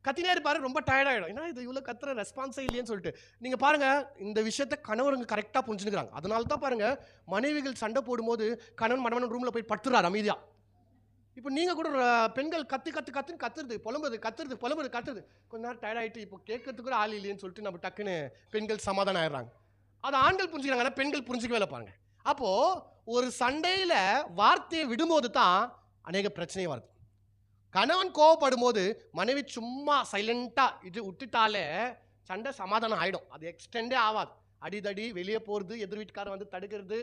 கத்தினே இருப்பாரு, ரொம்ப டயர்டாயிடும். ஏன்னா இது இவ்வளோ கத்துற ரெஸ்பான்ஸே இல்லையேன்னு சொல்லிட்டு. நீங்கள் பாருங்கள், இந்த விஷயத்தை கணவருங்க கரெக்டாக புரிஞ்சுக்கிறாங்க. அதனால தான் பாருங்கள், மனைவிகள் சண்டை போடும்போது கணவன் மனவன் ரூமில் போய் பட்டுறாரு அமைதியா. இப்போ நீங்கள் கூட பெண்கள் கத்துன்னு கத்துறது, புலம்புறது கொஞ்ச நேரம் டயர்டாயிட்டு இப்போ கேட்கறதுக்கு கூட ஆள் இல்லைன்னு சொல்லிட்டு நம்ம டக்குன்னு பெண்கள் சமாதானம் ஆயிடுறாங்க. அதை ஆண்கள் புரிஞ்சுக்கிறாங்கன்னா பெண்கள் புரிஞ்சுக்கவே இல்லை பாருங்க. அப்போது ஒரு சண்டையில் வார்த்தையை விடும்போது தான் அநேக பிரச்சனையும் வருது. கணவன் கோவப்படும் போது மனைவி சும்மா சைலண்டாக விட்டுட்டாலே சண்டை சமாதானம் ஆகிடும். அது எக்ஸ்டெண்டே ஆகாது. அடிதடி, வெளியே போகிறது, எதிர் வீட்டுக்காரர் வந்து தடுக்கிறது,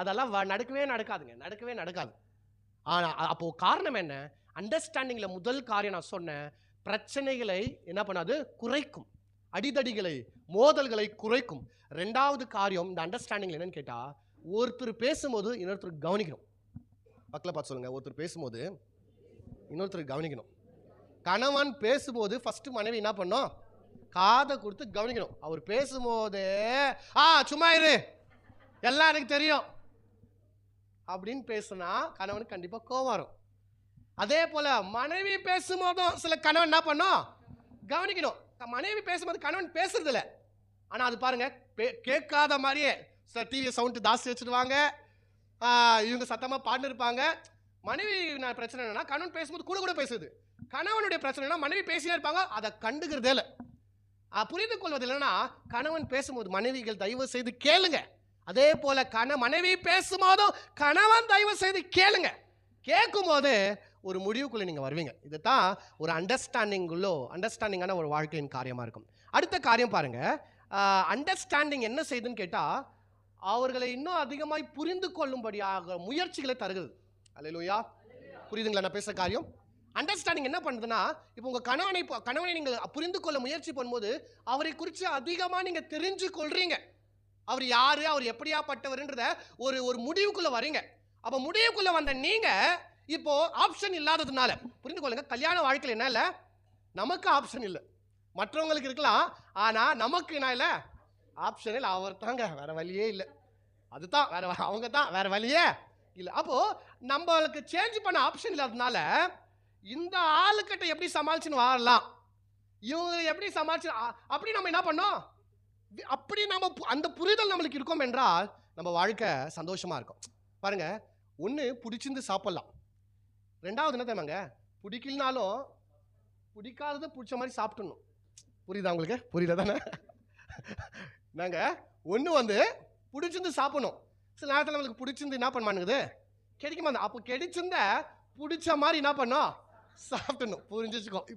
அதெல்லாம் நடக்கவே நடக்காது. ஆனால் அப்போது காரணம் என்ன, அண்டர்ஸ்டாண்டிங்கில் முதல் காரியம் நான் சொன்னேன், பிரச்சனைகளை என்ன பண்ணாது, குறைக்கும். அடிதடிகளை, மோதல்களை குறைக்கும். ரெண்டாவது காரியம் இந்த அண்டர்ஸ்டாண்டிங்கில் என்னன்னு கேட்டால், ஒருத்தர் பேசும்போது இன்னொருத்தர் கவனிக்கணும். பக்கத்தில் பார்த்து சொல்லுங்கள், ஒருத்தர் பேசும்போது இன்னொருத்தர் கவனிக்கணும். கணவன் பேசும்போது ஃபஸ்ட்டு மனைவி என்ன பண்ணணும், காதை கொடுத்து கவனிக்கணும். அவர் பேசும்போதே சும்மா இரு எல்லாம் எனக்கு தெரியும் அப்படின்னு பேசுனா கணவனுக்கு கண்டிப்பாக கோவம் வரும். அதே போல் மனைவி பேசும்போதும் சில கணவன் என்ன பண்ணணும், கவனிக்கணும். மனைவி பேசும்போது கணவன் பேசுறது இல்லை, ஆனால் அது பாருங்க கேட்காத மாதிரியே டிவி சவுண்டு ஜாஸ்தி வச்சுடுவாங்க, இவங்க சத்தமாக பாட்டு இருப்பாங்க. மனைவி பிரச்சனை என்னன்னா, கணவன் பேசும்போது கூட பேசுது. கணவனுடைய பிரச்சனைனா மனைவி பேசினே இருப்பாங்க, அதை கண்டுக்கிறதே இல்லை. புரிந்து கொள்வது இல்லைன்னா, கணவன் பேசும்போது மனைவிகள் தயவு செய்து கேளுங்க. அதே போல மனைவி பேசும்போதும் கணவன் தயவு செய்து கேளுங்க. கேட்கும் போது ஒரு முடிவுக்குள்ளே நீங்கள் வருவீங்க. இதுதான் ஒரு அண்டர்ஸ்டாண்டிங்கான ஒரு வாழ்க்கையின் காரியமாக இருக்கும். அடுத்த காரியம் பாருங்க, அண்டர்ஸ்டாண்டிங் என்ன செய்யுதுன்னு கேட்டால், அவர்களை இன்னும் அதிகமாய் புரிந்து கொள்ளும்படியாக முயற்சிகளை தருகிறது. அல்லேலூயா, புரியுதுங்களா நான் பேசுகிற காரியம்? அண்டர்ஸ்டாண்டிங் என்ன பண்ணுதுன்னா, இப்போ உங்கள் கணவனை நீங்கள் புரிந்து கொள்ள முயற்சி பண்ணும்போது அவரை குறித்து அதிகமாக நீங்கள் தெரிஞ்சு கொள்றீங்க. அவர் யார், அவர் எப்படியாப்பட்டவர்ன்றத ஒரு முடிவுக்குள்ளே வரீங்க. அப்போ முடிவுக்குள்ளே வந்த நீங்கள் இப்போ ஆப்ஷன் இல்லாததுனால புரிந்து கொள்ளுங்க, கல்யாண வாழ்க்கையில் என்ன இல்லை, நமக்கு ஆப்ஷன் இல்லை. மற்றவங்களுக்கு இருக்கலாம், ஆனால் நமக்கு என்ன இல்லை, ஆப்ஷன் இல்லை. அவர் தாங்க, வேற வழியே இல்லை. அதுதான் அவங்க தான், வேற வழியே இல்லை. அப்போது நம்மளுக்கு சேஞ்ச் பண்ண ஆப்ஷன் இல்லாததுனால இந்த ஆளுக்கிட்ட எப்படி சமாளிச்சுன்னு வரலாம், இவங்க எப்படி சமாளிச்சு, அப்படி நம்ம என்ன பண்ணோம், அப்படி நம்ம அந்த புரிதல் நம்மளுக்கு இருக்கும் என்றால் நம்ம வாழ்க்கை சந்தோஷமாக இருக்கும். பாருங்க, ஒன்று பிடிச்சிருந்து சாப்பிட்லாம், ரெண்டாவது என்ன தெரியுமாங்க, பிடிக்கலனாலும் பிடிக்காதது பிடிச்ச மாதிரி சாப்பிடணும். புரியுதா உங்களுக்கு? புரியல தானே? நாங்கள் ஒன்று வந்து பிடிச்சிருந்து சாப்பிடணும். சில நேரத்தில் நம்மளுக்கு பிடிச்சிருந்து என்ன பண்ண மாட்டேங்குது, கிடைக்குமா? அப்போ கிடைச்சிருந்த பிடிச்ச மாதிரி என்ன பண்ணோம், சாப்பிடணும்.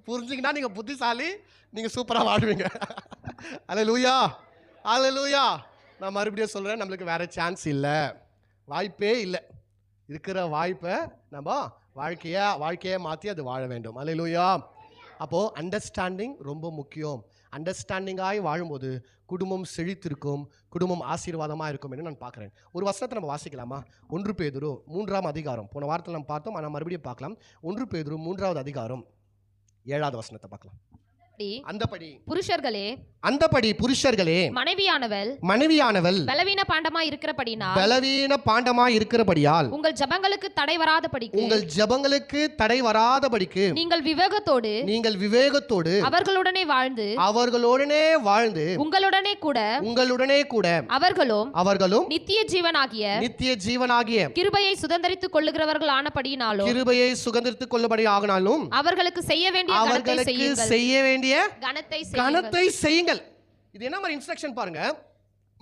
புரிஞ்சுக்கிட்டா நீங்கள் புத்திசாலி, நீங்கள் சூப்பராக வாழ்வீங்க. அல்லேலூயா, அல்லேலூயா. நான் மறுபடியும் சொல்கிறேன், நம்மளுக்கு வேறு சான்ஸ் இல்லை, வாய்ப்பே இல்லை. இருக்கிற வாய்ப்பை நம்ம வாழ்க்கையை மாற்றி அது வாழ வேண்டும். அல்லேலூயா. அப்போது அண்டர்ஸ்டாண்டிங் ரொம்ப முக்கியம். அண்டர்ஸ்டாண்டிங்காக வாழும்போது குடும்பம் செழித்திருக்கும், குடும்பம் ஆசீர்வாதமாக இருக்கும் என்று நான் பார்க்குறேன். ஒரு வசனத்தை நம்ம வாசிக்கலாமா? 1 பேதுரு 3ஆம் அதிகாரம். போன வாரத்தில் நம்ம பார்த்தோம், ஆனால் மறுபடியும் பார்க்கலாம். 1 பேதுரு 3வது அதிகாரம் 7வது வசனத்தை பார்க்கலாம். அந்தபடி புருஷர்களே மனைவியானவள் பலவீன பாண்டமாய் இருக்கிறபடியால் உங்கள் ஜெபங்களுக்கு தடை வராதபடிக்கு நீங்கள் விவேகத்தோடு அவர்களுடனே வாழ்ந்து உங்களுடனே கூட அவர்களும் நித்திய ஜீவனாகிய கிருபையை சுதந்தரித்துக் கொள்ளுகிறவர்கள் ஆனபடியாலும் அவர்களுக்கு செய்ய வேண்டிய கனத்தை செய்யுங்கள். இது என்ன மாதிரி இன்ஸ்ட்ரக்ஷன் பாருங்க.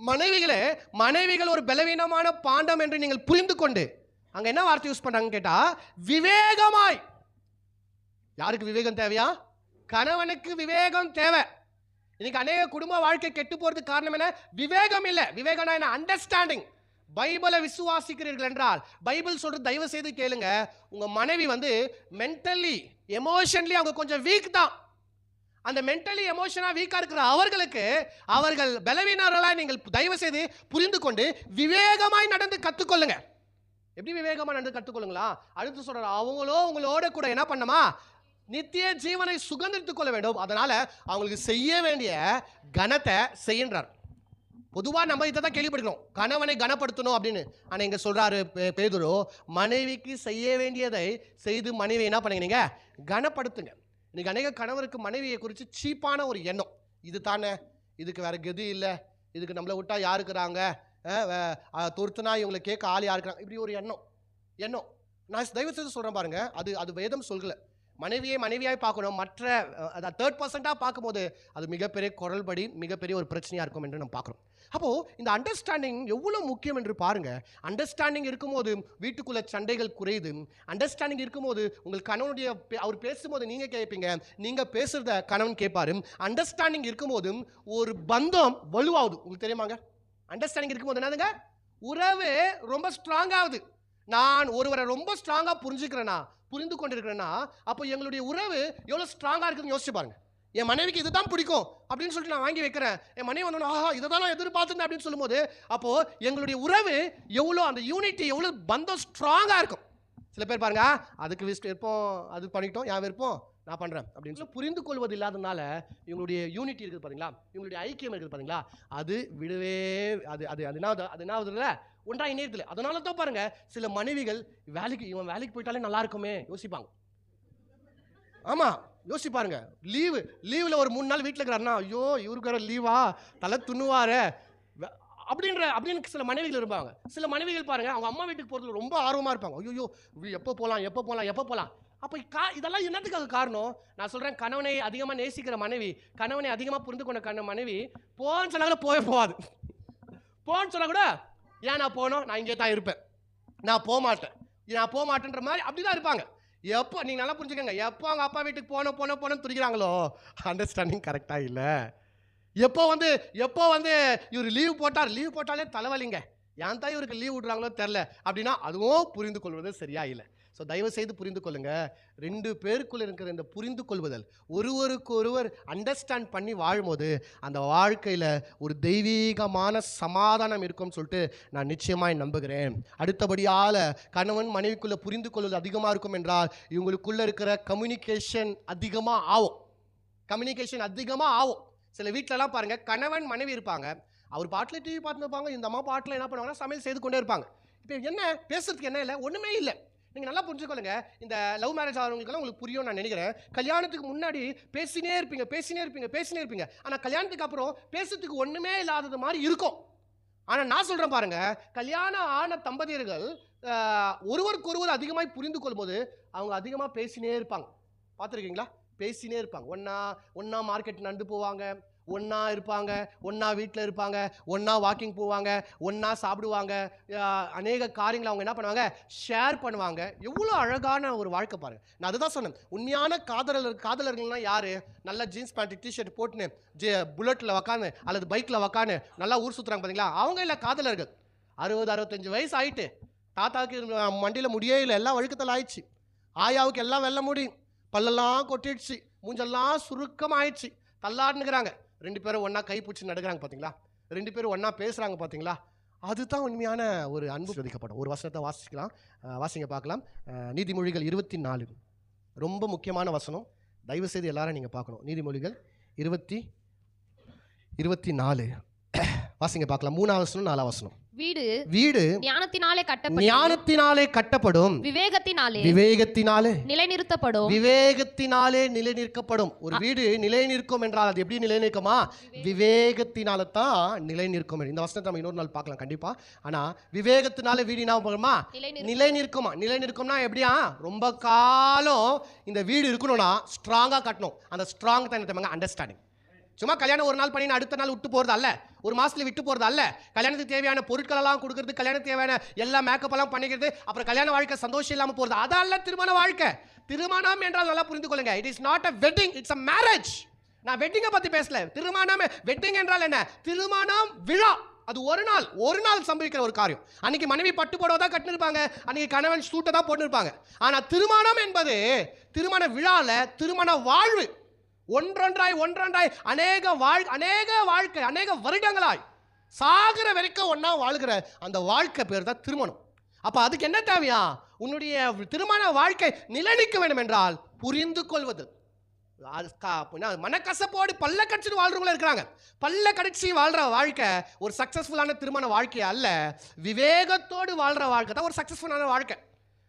மனைவிகள் ஒரு பலவீனமான பாண்டம் என்று நீங்கள் புரிந்து கொண்டு, அங்க என்ன வார்த்தை யூஸ் பண்றாங்க கேட்டா, விவேகமாய். யாருக்கு விவேகம் தேவையா? கணவனுக்கு விவேகம் தேவை. இன்னைக்கு அநேக குடும்ப வாழ்க்கை கெட்டு போறதுக்கு காரணம் என்ன? விவேகம் இல்ல. விவேகம்னா என்ன? அண்டர்ஸ்டாண்டிங். பைபிளை விசுவாசிக்கிறீர்கள் என்றால் பைபிள் சொல்றது தயவு செய்து கேளுங்க. உங்க மனைவி வந்து மென்டலி எமோஷனலி அவங்க கொஞ்சம் வீக் தான். அந்த மென்டலி எமோஷனா வீக்கா இருக்கிற அவர்கள் பலவீனர்களாக நீங்கள் தயவு செய்து புரிந்து கொண்டு விவேகமாய் நடந்து கற்றுக்கொள்ளுங்க. எப்படி விவேகமா நடந்து கற்றுக்கொள்ளுங்களா? அடுத்து சொல்ற, உங்களோட கூட என்ன பண்ணமா, நித்திய ஜீவனை சுகந்தித்துக் கொள்ள வேண்டும். அதனால அவங்களுக்கு செய்ய வேண்டிய கனத்தை செய்கின்றார். பொதுவாக நம்ம இதை தான் கேள்விப்படுகிறோம், கணவனை கனப்படுத்தணும் அப்படின்னு. ஆனால் இங்கே சொல்றாரு பேதுரு, மனைவிக்கு செய்ய வேண்டியதை செய்து மனைவி என்ன பண்ணுங்க, கனப்படுத்துங்க. இன்னைக்கு அநேக கணவருக்கு மனைவியை குறித்து சீப்பான ஒரு எண்ணம். இது தானே, இதுக்கு வேற கதி இல்லை, இதுக்கு நம்மளை விட்டா யாருக்குறாங்க, தொடுத்துனா இவங்களை கேட்க ஆள் யாருக்குறாங்க, இப்படி ஒரு எண்ணம். நான் தயவு செய்து சொல்கிறேன் பாருங்க, அது வேதம் சொல்கல. மனைவியாய் பார்க்கணும். மற்ற தேர்ட் பர்சன்டாக பார்க்கும்போது அது மிகப்பெரிய குரல்படி, மிகப்பெரிய ஒரு பிரச்சனையாக இருக்கும் என்று நம்ம பார்க்குறோம். அப்போது இந்த அண்டர்ஸ்டாண்டிங் எவ்வளோ முக்கியம் என்று பாருங்கள். அண்டர்ஸ்டாண்டிங் இருக்கும்போது வீட்டுக்குள்ளே சண்டைகள் குறையுது. அண்டர்ஸ்டாண்டிங் இருக்கும்போது உங்கள் கணவனுடைய அவர் பேசும்போது நீங்கள் கேட்பீங்க, நீங்கள் பேசுகிறத கணவன் கேட்பாரு. அண்டர்ஸ்டாண்டிங் இருக்கும்போது ஒரு பந்தம் வலுவாகுது. உங்களுக்கு தெரியுமாங்க? அண்டர்ஸ்டாண்டிங் இருக்கும்போது என்னதுங்க, உறவு ரொம்ப ஸ்ட்ராங் ஆகுது. நான் ஒருவரை ரொம்ப ஸ்ட்ராங்காக புரிந்து கொண்டிருக்கிறேன்னா அப்போ எங்களுடைய உறவு எவ்வளோ ஸ்ட்ராங்காக இருக்குதுன்னு யோசிச்சு பாருங்க. என் மனைவிக்கு இதுதான் பிடிக்கும் அப்படின்னு சொல்லிட்டு நான் வாங்கி வைக்கிறேன். என் மனைவி வந்தோன்னா ஆஹா இதை தான் நான் எதிர்பார்த்துருந்தேன் அப்படின்னு சொல்லும்போது அப்போது எங்களுடைய உறவு எவ்வளோ, அந்த யூனிட்டி எவ்வளோ பந்தம் ஸ்ட்ராங்காக இருக்கும். சில பேர் பாருங்க, அதுக்கு விருப்பம் அது பண்ணிட்டோம், என் விருப்பம் நான் பண்ணுறேன் அப்படின்னு சொல்லி புரிந்து கொள்வது இல்லாதனால இவங்களுடைய யூனிட்டி இருக்குது பார்த்தீங்களா, இவங்களுடைய ஐக்கியம் இருக்குது பார்த்தீங்களா, அது விடவே அது என்னாவது இல்லை, ஒன்றாக இணையத்தில். அதனால தான் பாருங்க, சில மனைவிகள் இவன் வேலைக்கு போயிட்டாலே நல்லா இருக்குமே யோசிப்பாங்க. ஆமாம், யோசிச்சு பாருங்க. லீவில் ஒரு 3 நாள் வீட்டில் இருக்கிறாருன்னா, ஐயோ இவருக்கு வேற லீவா, தலை துண்ணுவாரு அப்படின்னு சில மனைவிகள் இருப்பாங்க. சில மனைவிகள் பாருங்க, அவங்க அம்மா வீட்டுக்கு போகிறதுல ரொம்ப ஆர்வமாக இருப்பாங்க. ஐயோ எப்போ போகலாம். அப்போ இதெல்லாம் என்னத்துக்காக காரணம்? நான் சொல்கிறேன், கணவனை அதிகமாக நேசிக்கிற மனைவி, கணவனை அதிகமாக புரிந்து கொண்ட மனைவி போன்னு சொன்னா கூட போகாது. போன்னு சொன்னா கூட, ஏன் நான் போனோம், நான் இங்கே தான் இருப்பேன், நான் போக மாட்டேன்ற மாதிரி அப்படி தான் இருப்பாங்க. எப்போ நீங்கள் நல்லா புரிஞ்சுக்கோங்க, எப்போ அவங்க அப்பா வீட்டுக்கு போனோன்னு துடிக்கிறாங்களோ அண்டர்ஸ்டாண்டிங் கரெக்டாக இல்லை. எப்போ வந்து இவர் லீவ் போட்டாலே தலைவலிங்க, ஏன் தான் இவருக்கு லீவ் விடுறாங்களோ தெரில அப்படின்னா அதுவும் புரிந்து கொள்வது சரியா இல்லை. ஸோ தயவு செய்து புரிந்து கொள்ளுங்க. 2 பேருக்குள்ள இருக்கிற இந்த புரிந்து கொள்வதல், ஒருவருக்கு ஒருவர் அண்டர்ஸ்டாண்ட் பண்ணி வாழும்போது அந்த வாழ்க்கையில் ஒரு தெய்வீகமான சமாதானம் இருக்கும்னு சொல்லிட்டு நான் நிச்சயமாய் நம்புகிறேன். அடுத்தபடியால் கணவன் மனைவிக்குள்ளே புரிந்து கொள்வது அதிகமாக இருக்கும் என்றால் இவங்களுக்குள்ளே இருக்கிற கம்யூனிகேஷன் அதிகமாக ஆகும். சில வீட்டிலலாம் பாருங்கள், கணவன் மனைவி இருப்பாங்க, அவர் பாட்டில் டிவி பார்த்துட்டு இருப்பாங்க, இந்த அம்மா பாட்டில் என்ன பண்ணுவாங்கன்னா சமையல் செய்து கொண்டே இருப்பாங்க. இப்போ என்ன பேசுறதுக்கு என்ன இல்லை, ஒன்றுமே இல்லை. நீங்கள் நல்லா புரிஞ்சுக்கொள்ளுங்க. இந்த லவ் மேரேஜ் ஆகிறவங்களுக்கெல்லாம் உங்களுக்கு புரியும் நான் நினைக்கிறேன். கல்யாணத்துக்கு முன்னாடி பேசினே இருப்பீங்க. ஆனால் கல்யாணத்துக்கு அப்புறம் பேசுறதுக்கு ஒன்றுமே இல்லாதது மாதிரி இருக்கும். ஆனால் நான் சொல்கிறேன் பாருங்க, கல்யாணம் ஆன தம்பதியர்கள் ஒருவருக்கு ஒருவர் அதிகமாக புரிந்து கொள்ளும்போது அவங்க அதிகமாக பேசினே இருப்பாங்க. பார்த்துருக்கீங்களா? பேசினே இருப்பாங்க. ஒன்றா மார்க்கெட் நடந்து போவாங்க, ஒன்றா இருப்பாங்க, ஒன்றா வீட்டில் இருப்பாங்க, ஒன்றா வாக்கிங் போவாங்க, ஒன்றா சாப்பிடுவாங்க. அநேக காரியங்களை அவங்க என்ன பண்ணுவாங்க, ஷேர் பண்ணுவாங்க. எவ்வளோ அழகான ஒரு வாழ்க்கை பாருங்கள். நான் அதுதான் சொன்னேன், உண்மையான காதலர்கள்லாம் யார்? நல்லா ஜீன்ஸ் பேண்ட் டிஷர்ட் போட்டுன்னு புல்லட்டில் உக்காந்து அல்லது பைக்கில் உக்காந்து நல்லா ஊர் சுற்றுறாங்க பார்த்தீங்களா, அவங்க இல்லை காதலர்கள். 60-65 வயசு ஆகிட்டு தாத்தாவுக்கு மண்டியில் முடியே இல்லை, எல்லாம் வழுக்கத்தில் ஆயிடுச்சு. ஆயாவுக்கு எல்லாம் வெள்ள முடி, பல்லெல்லாம் கொட்டிடுச்சு, மூஞ்செல்லாம் சுருக்கமாயிடுச்சு, தள்ளாடுனுக்கிறாங்க. 2 பேரும் ஒன்றா கை பிடிச்சி நடக்கிறாங்க பார்த்தீங்களா, 2 பேரும் ஒன்றா பேசுகிறாங்க பார்த்தீங்களா. அதுதான் உண்மையான ஒரு அன்பு விதிக்கப்படும். ஒரு வசனத்தை வாசிங்க பார்க்கலாம். நீதிமொழிகள் 24 ரொம்ப முக்கியமான வசனம், தயவு செய்து எல்லாரும் நீங்கள் பார்க்கணும். நீதிமொழிகள் 24 வாசிங்க பார்க்கலாம். 3ஆம் வசனம் 4ஆம் வசனம். வீடு ஞானத்தினாலே கட்டப்படும், விவேகத்தினாலே நிலைநிற்கப்படும். ஒரு வீடு நிலை நிற்கும் என்றால் அது எப்படி நிலை நிற்குமா? விவேகத்தினால தான் நிலை நிற்கும். இந்த வசனத்தை நம்ம இன்னொரு நாள் பார்க்கலாம் கண்டிப்பா. ஆனா விவேகத்தினால வீடு என்ன பண்ணுமா? நிலை நிற்குமா? நிலை நிற்கும்னா எப்படியா? ரொம்ப காலம் இந்த வீடு இருக்கணும்னா ஸ்ட்ராங்கா கட்டணும். அந்த ஸ்ட்ராங் தான் என்ன? அண்டர்ஸ்டாண்டிங். சும்மா கல்யாணம் ஒரு நாள் பண்ணி அடுத்த நாள் விட்டு போகிறது அல்ல, ஒரு மாதத்தில் விட்டு போகிறது அல்ல. கல்யாணத்துக்கு தேவையான பொருட்களெல்லாம் கொடுக்குறது, கல்யாணத்துக்கு தேவையான எல்லா மேக்கப் எல்லாம் பண்ணிக்கிறது, அப்புறம் கல்யாண வாழ்க்கை சந்தோஷம் இல்லாமல் போகிறது, அதல்ல திருமண வாழ்க்கை. திருமணம் என்றால் நல்லா புரிந்து கொள்ளுங்க, it is not a wedding, it's a marriage. நான் வெட்டிங்கை பற்றி பேசல. திருமணம், வெட்டிங் என்றால் என்ன? திருமணம் விழா. அது ஒரு நாள் சம்பவிக்கிற ஒரு காரியம். அன்னைக்கு மனைவி பட்டு புடவை தான் கட்டினிருப்பாங்க, அன்னைக்கு கணவன் சூட்டை தான் போட்டுருப்பாங்க. ஆனால் திருமணம் என்பது திருமண விழாவில் திருமண வாழ்வு. ஒன்றொன்றாய் அநேக வாழ்க்கை, அநேக வருடங்களாய் சாகிற வரைக்கும் ஒன்றா வாழ்கிற அந்த வாழ்க்கை பேர் தான் திருமணம். அப்போ அதுக்கு என்ன தேவையா? உன்னுடைய திருமண வாழ்க்கை நிலைநிற்க வேண்டும் என்றால் புரிந்து கொள்வது. மனக்கசப்போடு பல்ல கடிச்சு வாழ்றவங்களும் இருக்கிறாங்க. பல்ல கடிச்சு வாழ்ற வாழ்க்கை ஒரு சக்சஸ்ஃபுல்லான திருமண வாழ்க்கை அல்ல. விவேகத்தோடு வாழ்ற வாழ்க்கை தான் ஒரு சக்சஸ்ஃபுல்லான வாழ்க்கை.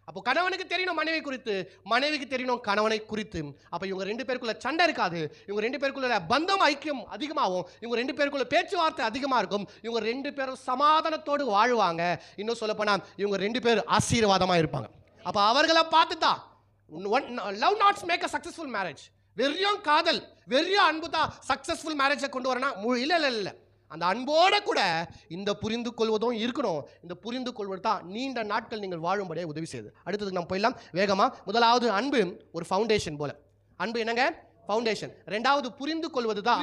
அப்போ கணவனுக்கு தெரியணும் மனைவி குறித்து, மனைவிக்கு தெரியணும் கணவனை குறித்து. அப்போ இவங்க 2 பேருக்குள்ள சண்டை இருக்காது, இவங்க 2 பேருக்குள்ள பந்தம் ஐக்கியம் அதிகமாகும், இவங்க 2 பேருக்குள்ள பேச்சுவார்த்தை அதிகமாக இருக்கும், இவங்க 2 பேரும் சமாதானத்தோடு வாழ்வாங்க. இன்னும் சொல்ல போனால் இவங்க 2 பேர் ஆசீர்வாதமாக இருப்பாங்க. அப்போ அவர்களை பார்த்து தான் love knots make a successful marriage. வெறியும் காதல், வெறியும் அன்பு தான் சக்சஸ்ஃபுல் மேரேஜை கொண்டு வரனா? இல்லை. அந்த அன்போட கூட இந்த புரிந்து கொள்வதும் இருக்கணும். இந்த புரிந்து கொள்வது தான் நீண்ட நாட்கள் நீங்கள் வாழும்படியே உதவி செய்யுது. அடுத்ததுக்கு நம்ம போயிடலாம் வேகமா. முதலாவது அன்பு ஒரு ஃபவுண்டேஷன் போல. அன்பு என்னங்க? ஃபவுண்டேஷன். 2வது புரிந்து கொள்வது தான்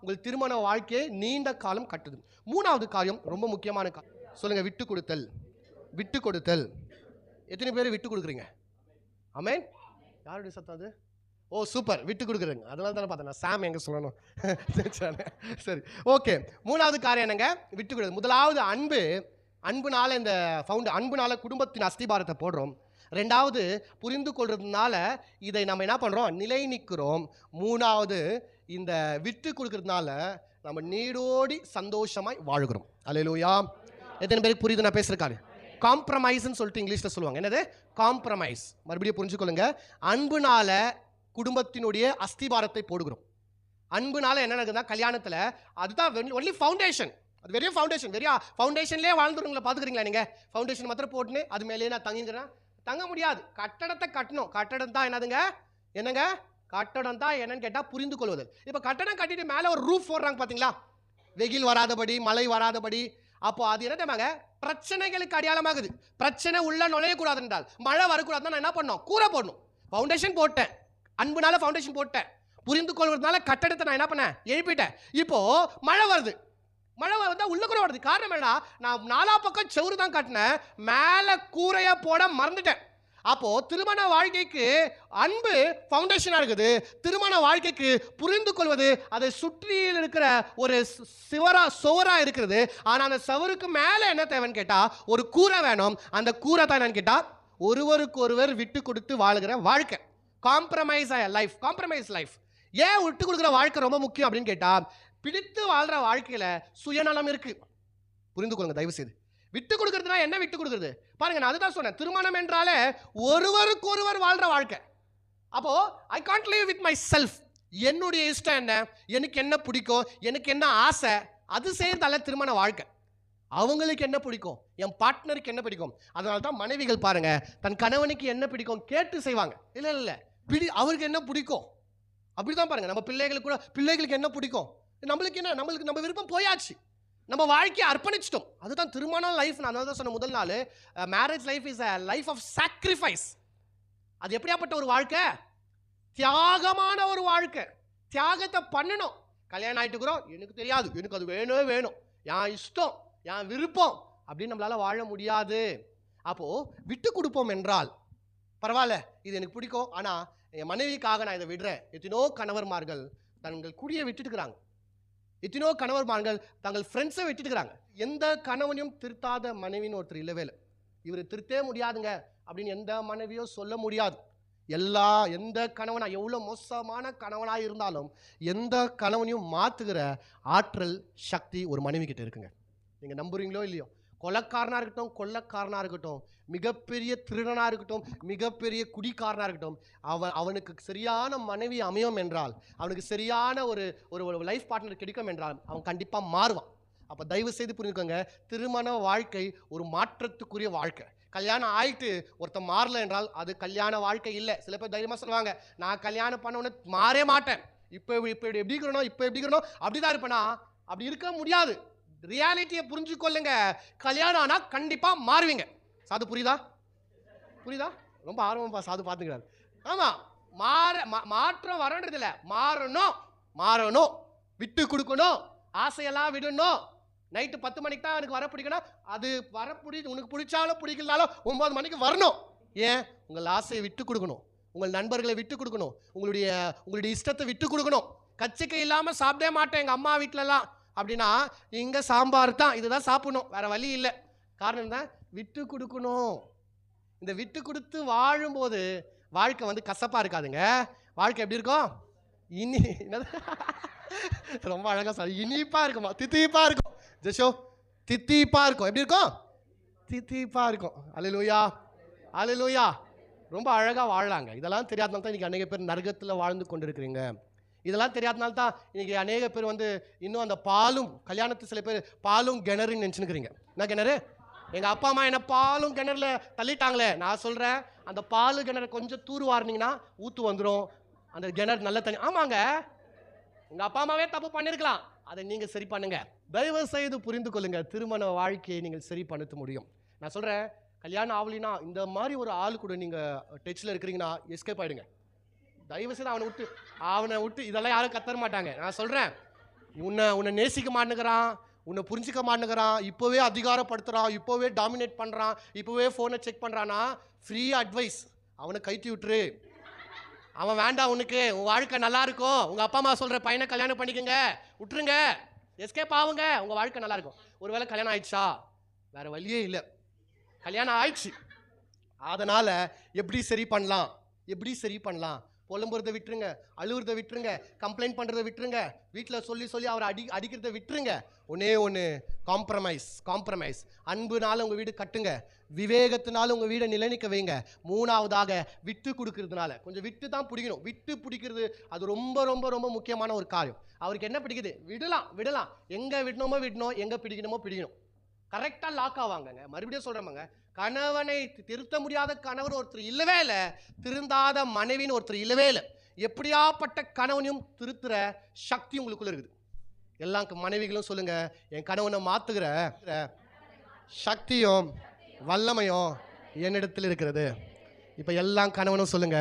உங்கள் திருமண வாழ்க்கையை நீண்ட காலம் கட்டுது. 3வது காரியம் ரொம்ப முக்கியமான காரியம், சொல்லுங்க, விட்டு கொடுத்தல். எத்தனை பேர் விட்டு கொடுக்குறீங்க? ஆமென். யாருடைய சத்தம் அது? ஓ சூப்பர், விட்டு கொடுக்குறேங்க. அதனால தானே பார்த்தேன் நான் சாம் எங்கே சொல்லணும். சரி ஓகே. 3வது காரியம் என்னங்க? விட்டு கொடுது. முதலாவது அன்புனால இந்த அன்புனால குடும்பத்தின் அஸ்திபாரத்தை போடுறோம். 2வது புரிந்து கொள்றதுனால இதை நம்ம என்ன பண்ணுறோம்? நிலை நிற்கிறோம். 3வது இந்த விட்டு கொடுக்கறதுனால நம்ம நீடோடி சந்தோஷமாய் வாழ்கிறோம். அல்லேலூயா. எத்தனை பேருக்கு புரியுது நான் பேசுகிறேன்? காம்ப்ரமைஸ்ன்னு சொல்லிட்டு இங்கிலீஷில் சொல்லுவாங்க. என்னது? காம்ப்ரமைஸ். மறுபடியும் புரிஞ்சுக்கொள்ளுங்க. அன்புனால குடும்பத்தினுடைய அஸ்திபாரத்தை போடுகிறோம். அன்புனால என்ன நடக்குதுன்னா கல்யாணத்தில் அதுதான் ஒன்லி ஃபவுண்டேஷன். அது வெறும் ஃபவுண்டேஷன். ஃபவுண்டேஷன்லேயே வாழ்ந்துருங்களா பார்த்துக்கிறீங்களா நீங்கள்? ஃபவுண்டேஷன் மாத்திரம் போட்டுன்னு அது மேலேயே நான் தங்க முடியாது. கட்டடத்தை கட்டணும். கட்டடம் தான் என்னங்க? கட்டடம் தான் என்னன்னு கேட்டால் புரிந்து கொள்வது. இப்போ கட்டடம் கட்டிட்டு மேலே ஒரு ரூஃப் போடுறாங்க பார்த்தீங்களா, வெயில் வராதபடி, மழை வராதபடி. அப்போ அது என்ன தெரியுமாங்க? பிரச்சனைகளுக்கு அடையாளமாகுது. பிரச்சனை உள்ள நுழையக்கூடாது என்றால், மழை வரக்கூடாதுன்னா நான் என்ன பண்ணணும்? கூரை போடணும். ஃபவுண்டேஷன் போட்டேன், அன்புனால ஃபவுண்டேஷன் போட்டேன், புரிந்து கொள்வதனால கட்டடத்தை நான் என்ன பண்ணேன்? எழுப்பிட்டேன். இப்போ மழை வந்தால் உள்ள கூட வருது. காரணம் என்ன? நான் 4 பக்கம் செவுறு தான் கட்டினேன், மேலே கூரையை போட மறந்துட்டேன். அப்போ திருமண வாழ்க்கைக்கு அன்பு ஃபவுண்டேஷனாக இருக்குது. திருமண வாழ்க்கைக்கு புரிந்து கொள்வது அதை சுற்றியில் இருக்கிற ஒரு சுவராக இருக்கிறது. ஆனால் அந்த சுவருக்கு மேலே என்ன தேவைன்னு கேட்டால் ஒரு கூரை வேணும். அந்த கூரை தான் என்னன்னு கேட்டால் ஒருவருக்கு ஒருவர் விட்டு கொடுத்து வாழுகிற வாழ்க்கை. Compromise life. ஏன் விட்டு கொடுக்குற வாழ்க்கை ரொம்ப முக்கியம் அப்படின்னு கேட்டால், பிடித்து வாழ்கிற வாழ்க்கையில் சுயநலம் இருக்கு. புரிந்து கொள்ளுங்க தயவு செய்து. விட்டு கொடுக்கறதுனா என்ன? விட்டு கொடுக்குறது பாருங்க, நான் அதுதான் சொன்னேன். திருமணம் என்றாலே ஒருவருக்கு ஒருவர் வாழ்கிற வாழ்க்கை. அப்போ I can't live with my self. என்னுடைய இஷ்டம் என்ன, எனக்கு என்ன பிடிக்கும், எனக்கு என்ன ஆசை, அது செய்யறதால திருமண வாழ்க்கை. அவங்களுக்கு என்ன பிடிக்கும், என் பார்ட்னருக்கு என்ன பிடிக்கும். அதனால தான் மனைவிகள் பாருங்க, தன் கணவனுக்கு என்ன பிடிக்கும் கேட்டு செய்வாங்க. இல்லை அவருக்கு என்ன பிடிக்கும் அப்படிதான் பாருங்க. நம்ம பிள்ளைகளுக்கு என்ன பிடிக்கும், நம்மளுக்கு என்ன, நம்ம விருப்பம் போயாச்சு, நம்ம வாழ்க்கையை அர்ப்பணிச்சிட்டோம். அதுதான் திருமண லைஃப். நான் தான் சொன்ன முதல் நாள், marriage life is a life of sacrifice. அது எப்படியாப்பட்ட ஒரு வாழ்க்கை? தியாகமான ஒரு வாழ்க்கை. தியாகத்தை பண்ணணும். கல்யாணம் ஆகிட்டுக்கிறோம், எனக்கு தெரியாது, எனக்கு அது வேணும் வேணும், என் இஷ்டம், என் விருப்பம் அப்படின்னு நம்மளால வாழ முடியாது. அப்போ விட்டு கொடுப்போம் என்றால் பரவாயில்ல, இது எனக்கு பிடிக்கும், ஆனால் என் மனைவிக்காக நான் இதை விடுறேன். எத்தனோ கணவர்மார்கள் தங்கள் குடியை விட்டுட்டுக்கிறாங்க. எத்தனோ கணவர்மார்கள் தங்கள் ஃப்ரெண்ட்ஸை விட்டுட்டுக்கிறாங்க. எந்த கணவனையும் திருத்தாத மனைவின்னு ஒருத்தர் இல்லவே இல்லை. இவர் திருத்தே முடியாதுங்க அப்படின்னு எந்த மனைவியோ சொல்ல முடியாது. எந்த கணவனா, எவ்வளோ மோசமான கணவனாக இருந்தாலும் எந்த கணவனையும் மாற்றுகிற ஆற்றல், சக்தி ஒரு மனைவி கிட்ட இருக்குங்க. நீங்கள் நம்புறீங்களோ இல்லையோ, கொலைக்காரனாக இருக்கட்டும், கொள்ளைக்காரனாக இருக்கட்டும், மிகப்பெரிய திருடனாக இருக்கட்டும், மிகப்பெரிய குடிக்காரனாக இருக்கட்டும், அவனுக்கு சரியான மனைவி அமையும் என்றால், அவனுக்கு சரியான ஒரு லைஃப் பார்ட்னர் கிடைக்கும் என்றால் அவன் கண்டிப்பாக மாறுவான். அப்போ தயவு செய்து புரிஞ்சுக்கோங்க, திருமண வாழ்க்கை ஒரு மாற்றத்துக்குரிய வாழ்க்கை. கல்யாணம் ஆயிட்டு ஒருத்தன் மாறல என்றால் அது கல்யாண வாழ்க்கை இல்லை. சில பேர் தைரியமாக சொல்லுவாங்க, நான் கல்யாணம் பண்ண மாறே மாட்டேன், இப்போ எப்படி இருக்கணும் அப்படிதான் இருப்பேனா? அப்படி இருக்க முடியாது. ரியாலிட்டியை புரிஞ்சுக்கொள்ளுங்க. கல்யாணம் ஆனால் கண்டிப்பாக மாறுவீங்க. சாது புரியுதா? ரொம்ப ஆர்வமா சாது பார்த்துக்கிறாரு. ஆமாம், மாற்றம் வரன்றது இல்லை, மாறணும், விட்டு கொடுக்கணும், ஆசையெல்லாம் விடணும். நைட்டு 10 மணிக்கு தான் எனக்கு வர பிடிக்கணும், அது உனக்கு பிடிச்சாலும் பிடிக்கலனாலும் 9 மணிக்கு வரணும். ஏன்? உங்கள் ஆசையை விட்டு கொடுக்கணும், உங்கள் நண்பர்களை விட்டு கொடுக்கணும், உங்களுடைய இஷ்டத்தை விட்டு கொடுக்கணும். கச்சிக்கை இல்லாமல் சாப்பிடவே மாட்டேன் எங்கள் அம்மா வீட்டிலலாம் அப்படின்னா, இங்கே சாம்பார் தான், இதுதான் சாப்பிடணும், வேற வழி இல்லை. காரணம் தான் விட்டு கொடுக்கணும். இந்த விட்டு கொடுத்து வாழும்போது வாழ்க்கை வந்து கசப்பாக இருக்காதுங்க. வாழ்க்கை எப்படி இருக்கும்? ரொம்ப அழகாக சார், இனிப்பாக இருக்குமா, தித்திப்பா இருக்கும். ஜெஷோ, தித்திப்பா இருக்கும். எப்படி இருக்கும்? தித்திப்பா இருக்கும். அல்லேலூயா. ரொம்ப அழகாக வாழலாங்க. இதெல்லாம் தெரியாதனால தான் இன்றைக்கி அநேக பேர் நரகத்தில் வாழ்ந்து கொண்டிருக்கிறீங்க. இதெல்லாம் தெரியாதனால தான் இன்றைக்கி அநேக பேர் வந்து இன்னும் அந்த பாலும், கல்யாணத்து சில பேர் பாலும் கிணறுன்னு நினச்சினுக்கிறீங்க. என்ன கிணறு? எங்கள் அப்பா அம்மா என்ன பாலும் கிணறுல தள்ளிட்டாங்களே. நான் சொல்கிறேன், அந்த பாலு கிணறு கொஞ்சம் தூர் வாரினீங்கன்னா ஊற்று வந்துடும், அந்த கிணறு நல்ல தண்ணி. ஆமாங்க, உங்கள் அப்பா அம்மாவே தப்பு பண்ணியிருக்கலாம், அதை நீங்கள் சரி பண்ணுங்க. தயவு செய்து புரிந்து கொள்ளுங்க, திருமண வாழ்க்கையை நீங்கள் சரி பண்ண முடியும். நான் சொல்கிறேன், கல்யாணம் ஆகலினா இந்த மாதிரி ஒரு ஆள் கூட நீங்கள் டச்சில் இருக்கிறீங்கன்னா எஸ்கேப் ஆகிடுங்க. தயவு செய்து அவனை விட்டு இதெல்லாம் யாரும் கத்தர மாட்டாங்க. நான் சொல்கிறேன், உன்னை நேசிக்க மாட்டேங்கிறான், உன்னை புரிஞ்சிக்க மாட்டேங்கிறான், இப்போவே அதிகாரப்படுத்துகிறான், இப்போவே டாமினேட் பண்ணுறான், இப்போவே ஃபோனை செக் பண்ணுறான்னா ஃப்ரீ அட்வைஸ், அவனை கைட்டி விட்டுரு. அவன் வேண்டாம், உனக்கு உன் வாழ்க்கை நல்லா இருக்கும், உங்கள் அப்பா அம்மா சொல்கிற பையனை கல்யாணம் பண்ணிக்கோங்க, விட்டுருங்க, எஸ்கேப் ஆகுங்க, உங்கள் வாழ்க்கை நல்லா இருக்கும். ஒருவேளை கல்யாணம் ஆயிடுச்சா, வேறு வழியே இல்லை, கல்யாணம் ஆயிடுச்சு, அதனால் எப்படி சரி பண்ணலாம்? புலம்புறதை விட்டுருங்க, அழுகுறதை விட்டுருங்க, கம்ப்ளைண்ட் பண்ணுறதை விட்டுருங்க, வீட்டில் சொல்லி அவரை அடிக்கிறத விட்டுருங்க. ஒன்று காம்ப்ரமைஸ். அன்புனால உங்கள் வீடு கட்டுங்க, விவேகத்தினால உங்கள் வீடை நிலைநிற்க வைங்க. மூணாவதாக விட்டு கொடுக்கறதுனால, கொஞ்சம் விட்டு தான் பிடிக்கணும். விட்டு பிடிக்கிறது அது ரொம்ப ரொம்ப ரொம்ப முக்கியமான ஒரு காரியம். அவருக்கு என்ன பிடிக்குது, விடலாம். எங்கே விடணும், எங்கே பிடிக்கணுமோ பிடிக்கணும். கரெக்டாக லாக் ஆவாங்கங்க. மறுபடியும் சொல்கிறேமாங்க, கணவனை திருத்த முடியாத கணவர் ஒருத்தர் இல்லவே இல்லை, திருந்தாத மனைவின்னு ஒருத்தர் இல்லவே இல்லை. எப்படியாப்பட்ட கணவனையும் திருத்துற சக்தி உங்களுக்குள்ள இருக்குது. எல்லா மனைவிகளும் சொல்லுங்க, என் கணவனை மாற்றுகிற சக்தியும் வல்லமையும் என்னிடத்தில் இருக்கிறது. இப்போ எல்லா கணவனும் சொல்லுங்க,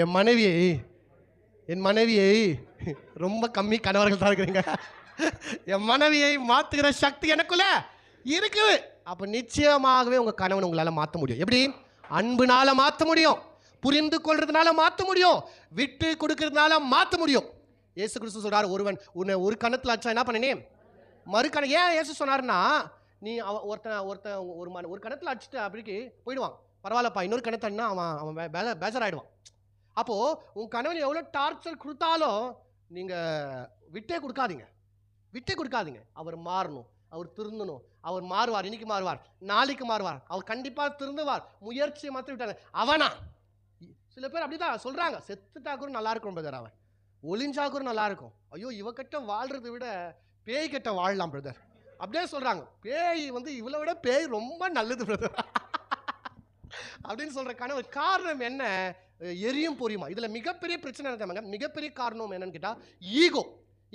என் மனைவியை ரொம்ப கம்மி கணவர்கள் தான் இருக்கிறீங்க, என் மனைவியை மாற்றுகிற சக்தி எனக்குள்ள இருக்குது. அப்போ நிச்சயமாகவே உங்கள் கணவன் உங்களால் மாற்ற முடியும். எப்படி? அன்புனால மாற்ற முடியும், புரிந்து கொள்றதுனால மாற்ற முடியும், விட்டு கொடுக்கறதுனால மாற்ற முடியும். இயேசு கிறிஸ்து சொல்றார், உன்னை ஒரு கணத்தில் அடிச்சா என்ன பண்ணனே மறுக்கணம். ஏன் இயேசு சொன்னார்னா, நீ ஒருத்தன் ஒரு கணத்தில் அடிச்சுட்டு அப்படிக்கு போயிடுவான், பரவாயில்லப்பா, இன்னொரு கணத்தன்னா அவன் பேஜராயிடுவான். அப்போது உங்கள் கணவன் எவ்வளோ டார்ச்சர் கொடுத்தாலும் நீங்கள் விட்டே கொடுக்காதீங்க. அவர் மாறணும், அவர் திருந்தணும், அவர் மாறுவார். இன்னைக்கு மாறுவார், நாளைக்கு மாறுவார், அவர் கண்டிப்பாக திருந்துவார். முயற்சியை மாற்றி விட்டாங்க. அவனா சில பேர் அப்படிதான் சொல்கிறாங்க, செத்துட்டா கூட நல்லா இருக்கும் பிரதர், அவன் ஒளிஞ்சா கூட நல்லா இருக்கும், ஐயோ இவக்கிட்ட வாழ்கிறத விட பேய் கிட்ட வாழலாம் பிரதர், அப்படியே சொல்கிறாங்க. பேய் வந்து இவளை விட பேய் ரொம்ப நல்லது பிரதர். அப்படின்னு சொல்ற கணவர் காரணம் என்ன? எரியும் பொரியுமா. இதுல மிகப்பெரிய பிரச்சனை என்ன? மிகப்பெரிய காரணம் என்னன்னு கேட்டா ஈகோ.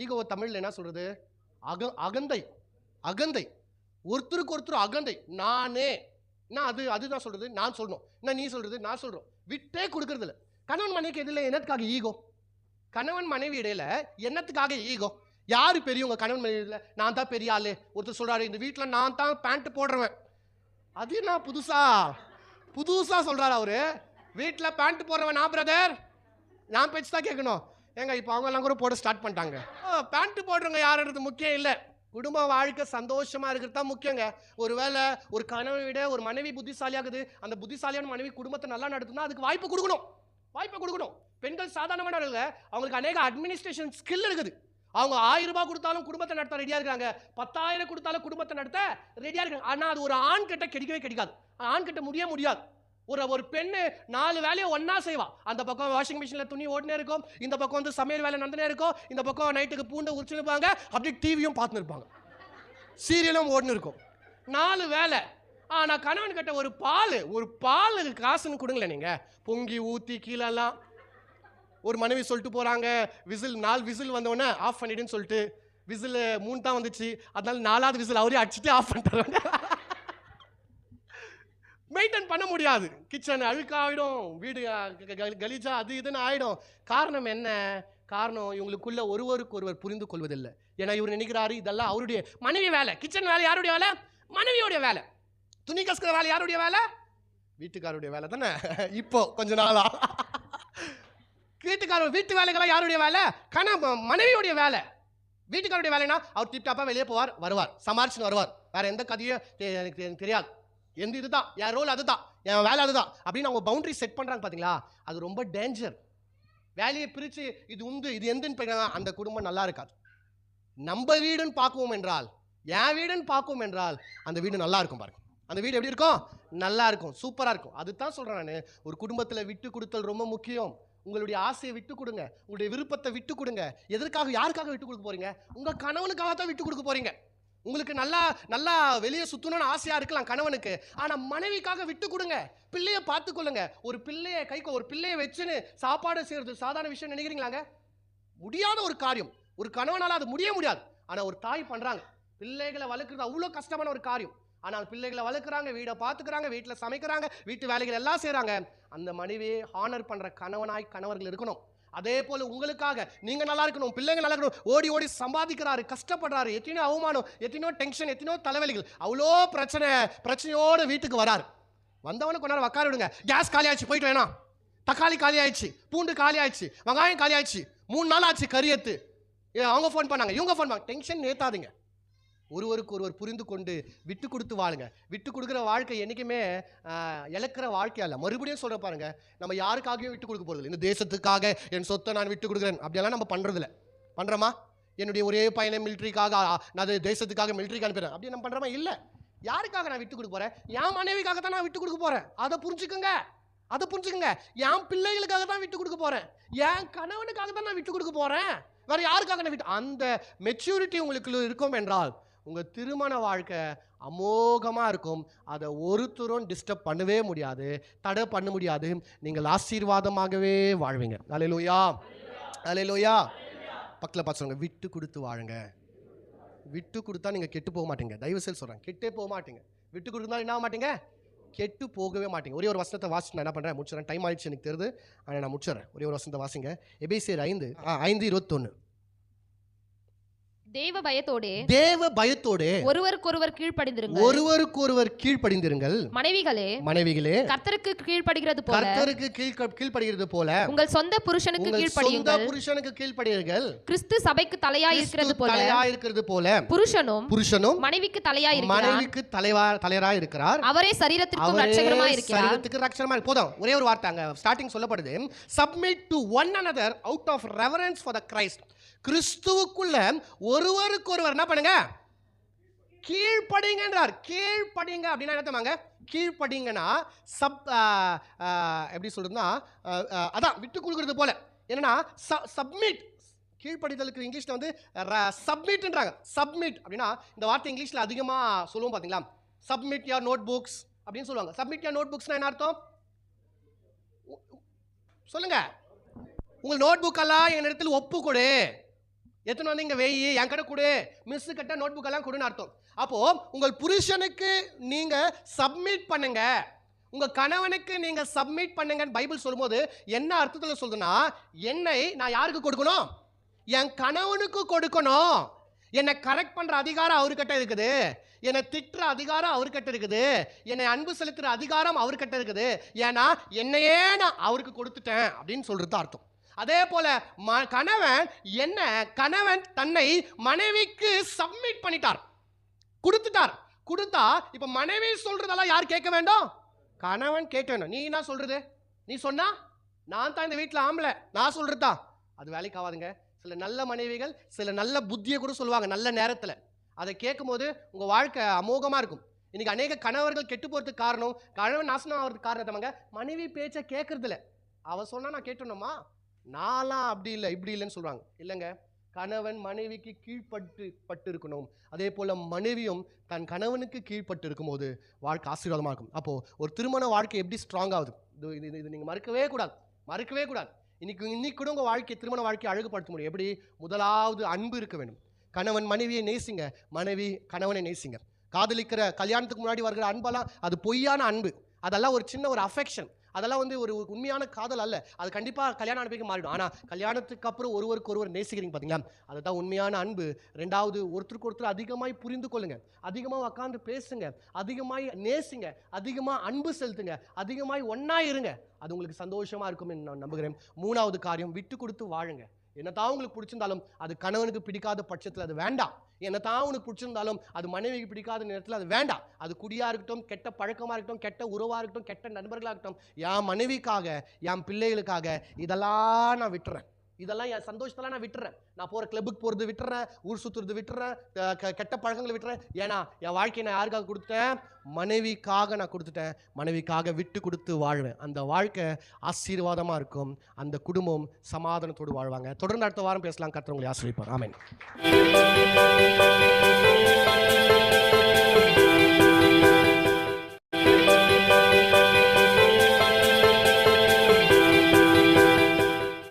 ஈகோ தமிழ்ல என்ன சொல்றது? அகந்தை. அகந்தை. ஒருத்தருக்கு ஒருத்தர் அகந்தை. நானே, நான் அதுதான் சொல்றது, நான் சொல்லணும், நான் நீ சொல்றது, நான் சொல்றோம். விட்டே கொடுக்கறது இல்லை. கணவன் மனைவிக்கு எதில் என்னத்துக்காக ஈகோ? கணவன் மனைவி இடையில என்னத்துக்காக ஈகோ? யாரு பெரியவங்க கணவன் மனைவியில்? நான் தான் பெரிய ஆளு. ஒருத்தர் சொல்றாரு, இந்த வீட்டில் நான் தான் பேண்ட் போடுறவன். அது என்ன புதுசா சொல்றாரு அவரு. வீட்டில் பேண்ட் போடுறவன் நான் பிரதர், நான் பேச்சு தான் கேட்கணும். ஏங்க இப்போ அவங்க எல்லாம் கூட போட ஸ்டார்ட் பண்ணிட்டாங்க. பேண்ட் போடுறவங்க யாருன்றது முக்கியம் இல்லை. குடும்ப வாழ்க்கை சந்தோஷமா இருக்கிறது தான் முக்கியங்க. ஒருவேளை ஒரு கணவனை விட ஒரு மனைவி புத்திசாலியாகுது, அந்த புத்திசாலியான மனைவி குடும்பத்தை நல்லா நடத்துனா அதுக்கு வாய்ப்பு கொடுக்கணும். பெண்கள் சாதாரணமானவர்கள், அவங்களுக்கு அநேக அட்மினிஸ்ட்ரேஷன் ஸ்கில் இருக்குது. அவங்க 1000 ரூபாய் கொடுத்தாலும் குடும்பத்தை நடத்த ரெடியா இருக்காங்க, 10,000 கொடுத்தாலும் குடும்பத்தை நடத்த ரெடியா இருக்காங்க. ஆனா அது ஒரு ஆண் கிட்ட கிடைக்காது. ஆண் கிட்ட முடியாது. ஒரு பெண்ணு 4 வேலையை ஒன்னா செய்வா. அந்த பக்கம் வாஷிங் மிஷின்ல துணி ஓடினே இருக்கும், இந்த பக்கம் வந்து சமையல் வேலை நடந்துனே இருக்கும், இந்த பக்கம் நைட்டுக்கு பூண்டை உரிச்சுருப்பாங்க, அப்படியே டிவியும் பார்த்துன்னு இருப்பாங்க, சீரியலும் ஓடினு இருக்கும். 4 வேலை. ஆனா கணவன் கிட்ட ஒரு பால் காசுன்னு கொடுங்களேன். நீங்க பொங்கி ஊத்தி கீழெல்லாம் ஒரு மனைவி சொல்லிட்டு போறாங்க, விசில் 4 விசில் வந்தோடனே ஆஃப் பண்ணிடுன்னு சொல்லிட்டு, விசில் 3 தான் வந்துச்சு, அதனால 4வது விசில் அவரே அடிச்சுட்டு ஆஃப் பண்ணிட்டாங்க. மெயின்டைன் பண்ண முடியாது. கிச்சன் அழுக்காயிடும், வீடு கலீஜா அது இதுன்னு ஆயிடும். காரணம் என்ன? காரணம் இவங்களுக்குள்ள ஒருவருக்கு ஒருவர் புரிந்து கொள்வதில்லை. ஏன்னா இவர் நினைக்கிறாரு இதெல்லாம் அவருடைய மனைவி வேலை. கிச்சன் வேலை யாருடைய வேலை? மனைவியோடைய வேலை. துணி கசுக்கிற வேலை யாருடைய வேலை? வீட்டுக்காரருடைய வேலை தானே. இப்போ கொஞ்ச நாளா வீட்டு வேலைகள்லாம் யாருடைய வேலை? மனைவியோடைய வேலை. வீட்டுக்காரருடைய வேலைன்னா அவர் டிப்டாப்பா வெளியே போவார், வருவார், சமாளிச்சுன்னு வருவார். வேற எந்த கதையும் எனக்கு தெரியாது. எந்த இதுதான் என் ரோல், அதுதான் என் வேலை, அதுதான் அப்படின்னு அவங்க பவுண்டரி செட் பண்றாங்க. பாத்தீங்களா? அது ரொம்ப டேஞ்சர். வேலையை பிரிச்சு இது உண்டு இது எந்துன்னு அந்த குடும்பம் நல்லா இருக்காது. நம்ம வீடுன்னு பார்க்குவோம் என்றால், என் வீடுன்னு பார்க்குவோம் என்றால் அந்த வீடு நல்லா இருக்கும். பாருங்க, அந்த வீடு எப்படி இருக்கும்? நல்லா இருக்கும், சூப்பரா இருக்கும். அதுதான் சொல்றேன் நான். ஒரு குடும்பத்துல விட்டு கொடுத்தல் ரொம்ப முக்கியம். உங்களுடைய ஆசையை விட்டு கொடுங்க, உங்களுடைய விருப்பத்தை விட்டு கொடுங்க. எதற்காக, யாருக்காக விட்டு கொடுக்க போறீங்க? உங்க கணவனுக்காக தான் விட்டு கொடுக்க போறீங்க. உங்களுக்கு நல்லா வெளியே சுத்தணும்னு ஆசையா இருக்கலாம் கணவனுக்கு, ஆனா மனைவிக்காக விட்டு கொடுங்க. பிள்ளைய பார்த்துக்கொள்ளுங்க. ஒரு பிள்ளைய வச்சுன்னு சாப்பாடு செய்யறது சாதாரண விஷயம் நினைக்கிறீங்களாங்க? முடியாத ஒரு காரியம். ஒரு கணவனால அது முடியாது. ஆனா ஒரு தாய் பண்றாங்க. பிள்ளைகளை வளர்க்குறது அவ்வளோ கஷ்டமான ஒரு காரியம். ஆனால் பிள்ளைகளை வளர்க்குறாங்க, வீடை பார்த்துக்கிறாங்க, வீட்டில் சமைக்கிறாங்க, வீட்டு வேலைகள் எல்லாம் செய்கிறாங்க. அந்த மனைவியை ஹானர் பண்ணுற கணவர்கள் இருக்கணும். அதே போல உங்களுக்காக நீங்க நல்லா இருக்கணும், பிள்ளைங்க நல்லா இருக்கணும், ஓடி ஓடி சம்பாதிக்கிறாரு, கஷ்டப்படுறாரு, எத்தனையோ அவமானம், எத்தனையோ டென்ஷன், எத்தனையோ தலைவலிகள், அவ்வளோ பிரச்சனையோடு வீட்டுக்கு வராரு. வந்தவனு கொஞ்ச நேரம் உட்கார விடுங்க. கேஸ் காலி ஆயிடுச்சு, போயிட்டு வேணாம். தக்காளி காலி ஆயிடுச்சு, பூண்டு காலி ஆயிடுச்சு, வெங்காயம் காலி ஆயிடுச்சு, 3 நாள் ஆச்சு கறி எடுத்து. அவங்க ஃபோன் பண்ணாங்க, இவங்க ஃபோன் பண்ணாங்க. டென்ஷன் ஏத்தாதீங்க. ஒருவருக்கு ஒருவர் புரிந்து கொண்டு விட்டு கொடுத்து வாழுங்க. விட்டு கொடுக்குற வாழ்க்கை என்றைக்குமே இழக்கிற வாழ்க்கை அல்ல. மறுபடியும் சொல்ற பாருங்க, நம்ம யாருக்காகவும் விட்டு கொடுக்க போறது இல்லை. இந்த தேசத்துக்காக என் சொத்தை நான் விட்டு கொடுக்குறேன் அப்படியெல்லாம் நம்ம பண்றதில்ல. பண்றோமா? என்னுடைய ஒரே பையனை மிலிட்ரிக்காக, நான் தேசத்துக்காக மிலிட்ரிக்கு அனுப்புறேன் அப்படி நம்ம பண்றோமா? இல்லை. யாருக்காக நான் விட்டு கொடுக்க போறேன்? என் மனைவிக்காக தான் நான் விட்டு கொடுக்க போறேன். அதை புரிஞ்சுக்கோங்க. என் பிள்ளைகளுக்காக தான் விட்டு கொடுக்க போறேன். என் கணவனுக்காக தான் நான் விட்டு கொடுக்க போறேன். வேற யாருக்காக நான் விட்டு? அந்த மெச்சூரிட்டி உங்களுக்கு இருக்கும் என்றால் உங்க திருமண வாழ்க்கை அமோகமா இருக்கும். அதை ஒருத்தரும் டிஸ்டர்ப் பண்ணவே முடியாது, தடை பண்ண முடியாது. நீங்கள் ஆசீர்வாதமாகவே வாழ்வீங்க. அல்லேலூயா, அல்லேலூயா. பக்கத்தில் பார்த்து சொல்லுங்க, விட்டு கொடுத்து வாழுங்க. விட்டு கொடுத்தா நீங்க கெட்டு போக மாட்டீங்க. தயவு செய்து சொல்றேன், கெட்டே போக மாட்டீங்க. விட்டு கொடுத்தா என்ன மாட்டீங்க? கெட்டு போகவே மாட்டீங்க. ஒரே ஒரு வசனத்தை வாசிச்சு நான் என்ன பண்றேன், முடிச்சிடறேன். டைம் ஆயிடுச்சு எனக்கு தெரியுது, ஆனால் நான் முடிச்சிடறேன். ஒரே ஒரு வசனத்தை வாசிங்க. எபேசியர் 5:21. தேவ பயத்தோடே ஒருவருக்கொருவர் கீழ்ப்படிந்திருங்கள். மனைவிகளே கர்த்தருக்கு கீழ்ப்படிகிறது போல உங்கள் சொந்த புருஷனுக்கு கீழ்ப்படியுங்கள். கிறிஸ்து சபைக்கு தலையாய் இருக்கிறது போல புருஷனும் மனைவிக்கு தலையாய் இருக்கிறார். அவரே சரீரத்திற்கு ரட்சகராய் இருக்கிறார். போதும், ஒரே ஒரு வார்த்தை ஸ்டார்டிங் சொல்லப்படுது. Submit to one another out of reverence for the Christ. கிறிஸ்துவுக்குள்ள ஒருவருக்கு ஒருவர் என்ன பண்ணுங்க? கீழ்ப்படிங்க என்றார். கீழ்ப்படிங்க அப்படின்னா என்ன தெரியுமாங்க? கீழ்ப்படிங்கன்னா எப்படி சொல்றதுன்னா, அதான் விட்டு கொடுக்கறது போல. என்னன்னா சப்மிட். கீழ்ப்படிதலுக்கு இங்கிலீஷ்ல வந்து சப்மிட்ன்றாங்க. சப்மிட் அப்படின்னா இந்த வார்த்தை இங்கிலீஷ்ல அதிகமா சொல்லுவோம் பாத்தீங்களா? சப்மிட் யுவர் நோட் புக்ஸ் அப்படின்னு சொல்லுவாங்க. சப்மிட் யுவர் நோட் புக்ஸ்னா என்ன அர்த்தம்? சொல்லுங்க. உங்கள் நோட் புக்கெல்லாம் என் இடத்துல ஒப்பு கொடு, எத்தனை வந்து இங்கே வெயி என் கடை கொடு, மிஸ் கிட்ட நோட் புக்கெல்லாம் கொடுன்னு அர்த்தம். அப்போ உங்கள் புருஷனுக்கு நீங்க சப்மிட் பண்ணுங்க, உங்க கணவனுக்கு நீங்க சப்மிட் பண்ணுங்கன்னு பைபிள் சொல்லும்போது என்ன அர்த்தத்தில் சொல்லுதுன்னா, என்னை நான் யாருக்கு கொடுக்கணும்? என் கணவனுக்கு கொடுக்கணும். என்னை கரெக்ட் பண்ற அதிகாரம் அவர்கிட்ட இருக்குது, என்னை திட்டுற அதிகாரம் அவர்கிட்ட இருக்குது, என்னை அன்பு செலுத்துற அதிகாரம் அவர்கிட்ட இருக்குது. ஏன்னா என்னையே நான் அவருக்கு கொடுத்துட்டேன் அப்படின்னு சொல்றது அர்த்தம். அதே போல கணவன் தன்னை மனைவிக்கு சப்மிட் பண்ணிட்டார், கொடுத்துட்டார். கொடுத்தா இப்ப மனைவி சொல்றதெல்லாம் யார் கேட்க வேண்டும்? கணவன் கேட்க வேண்டும். நீ என்ன சொல்றது? நீ சொன்னா நான் தான் இந்த வீட்டில் ஆம்பளை, நான் சொல்றதா அது வேலைக்கு ஆகாதுங்க. சில நல்ல மனைவிகள் சில நல்ல புத்தியை கூட சொல்லுவாங்க நல்ல நேரத்தில். அதை கேட்கும் போது உங்க வாழ்க்கை அமோகமா இருக்கும். இன்னைக்கு அநேக கணவர்கள் கெட்டு போறதுக்கு காரணம், கணவன் நாசனம் ஆகிறதுக்கு காரணத்தவங்க மனைவி பேச்சை கேட்கறது இல்லை. அவ சொன்னா நான் கேட்டணுமா, நான்லாம் அப்படி இல்லை இப்படி இல்லைன்னு சொல்றாங்க. இல்லைங்க, கணவன் மனைவிக்கு கீழ்பட்டு இருக்கணும். அதே போல மனைவியும் தன் கணவனுக்கு கீழ்பட்டு இருக்கும்போது வாழ்க்கை ஆசீர்வாதமாக இருக்கும். அப்போ ஒரு திருமண வாழ்க்கை எப்படி ஸ்ட்ராங் ஆகுது? இது நீங்க மறுக்கவே கூடாது. இன்னைக்கு கூட உங்க வாழ்க்கை திருமண வாழ்க்கையை அழகுபடுத்த முடியும். எப்படி? முதலாவது அன்பு இருக்க வேண்டும். கணவன் மனைவியை நேசிங்க, மனைவி கணவனை நேசிங்க. காதலிக்கிற கல்யாணத்துக்கு முன்னாடி வருகிற அன்பெல்லாம் அது பொய்யான அன்பு, அதெல்லாம் ஒரு சின்ன ஒரு அஃபெக்ஷன், அதெல்லாம் வந்து ஒரு உண்மையான காதல் அல்ல. அது கண்டிப்பாக கல்யாணம் அனுப்பிக்க மாறிடும். ஆனால் கல்யாணத்துக்கு அப்புறம் ஒருவருக்கு ஒருவர் நேசிக்கிறீங்க பார்த்தீங்களா, அதுதான் உண்மையான அன்பு. ரெண்டாவது, ஒருத்தருக்கு ஒருத்தர் அதிகமாய் புரிந்து கொள்ளுங்க, அதிகமாக உட்காந்து பேசுங்க, அதிகமாய் நேசிங்க, அதிகமாக அன்பு செலுத்துங்க, அதிகமாய் ஒன்றா இருங்க. அது உங்களுக்கு சந்தோஷமாக இருக்கும் நான் நம்புகிறேன். மூணாவது காரியம், விட்டு கொடுத்து வாழுங்க. என்னதான் உங்களுக்கு பிடிச்சிருந்தாலும் அது கணவனுக்கு பிடிக்காத பட்சத்தில் அது வேண்டாம். என்னதான் உனக்கு பிடிச்சிருந்தாலும் அது மனைவிக்கு பிடிக்காத நேரத்தில் அது வேண்டாம். அது குடியாக இருக்கட்டும், கெட்ட பழக்கமாக இருக்கட்டும், கெட்ட உறவாக இருக்கட்டும், கெட்ட நண்பர்களாக இருக்கட்டும், என் மனைவிக்காக என் பிள்ளைகளுக்காக இதெல்லாம் நான் விட்டுறேன். இதெல்லாம் என் சந்தோஷத்தெல்லாம் நான் விட்டுறேன். நான் போகிற கிளப்புக்கு போகிறது விட்டுறேன், ஊர் சுற்றுறது விட்டுறேன், கெட்ட பழக்கங்களை விட்டுறேன். ஏன்னா என் வாழ்க்கையை நான் யாருக்காக கொடுத்தேன்? மனைவிக்காக நான் கொடுத்துட்டேன். மனைவிக்காக விட்டு கொடுத்து வாழ்வேன். அந்த வாழ்க்கை ஆசீர்வாதமாக இருக்கும். அந்த குடும்பம் சமாதானத்தோடு வாழ்வாங்க. தொடர்ந்து அடுத்த வாரம் பேசலாம். கர்த்தர் உங்களை ஆசீர்வதிப்பார். ஆமென்.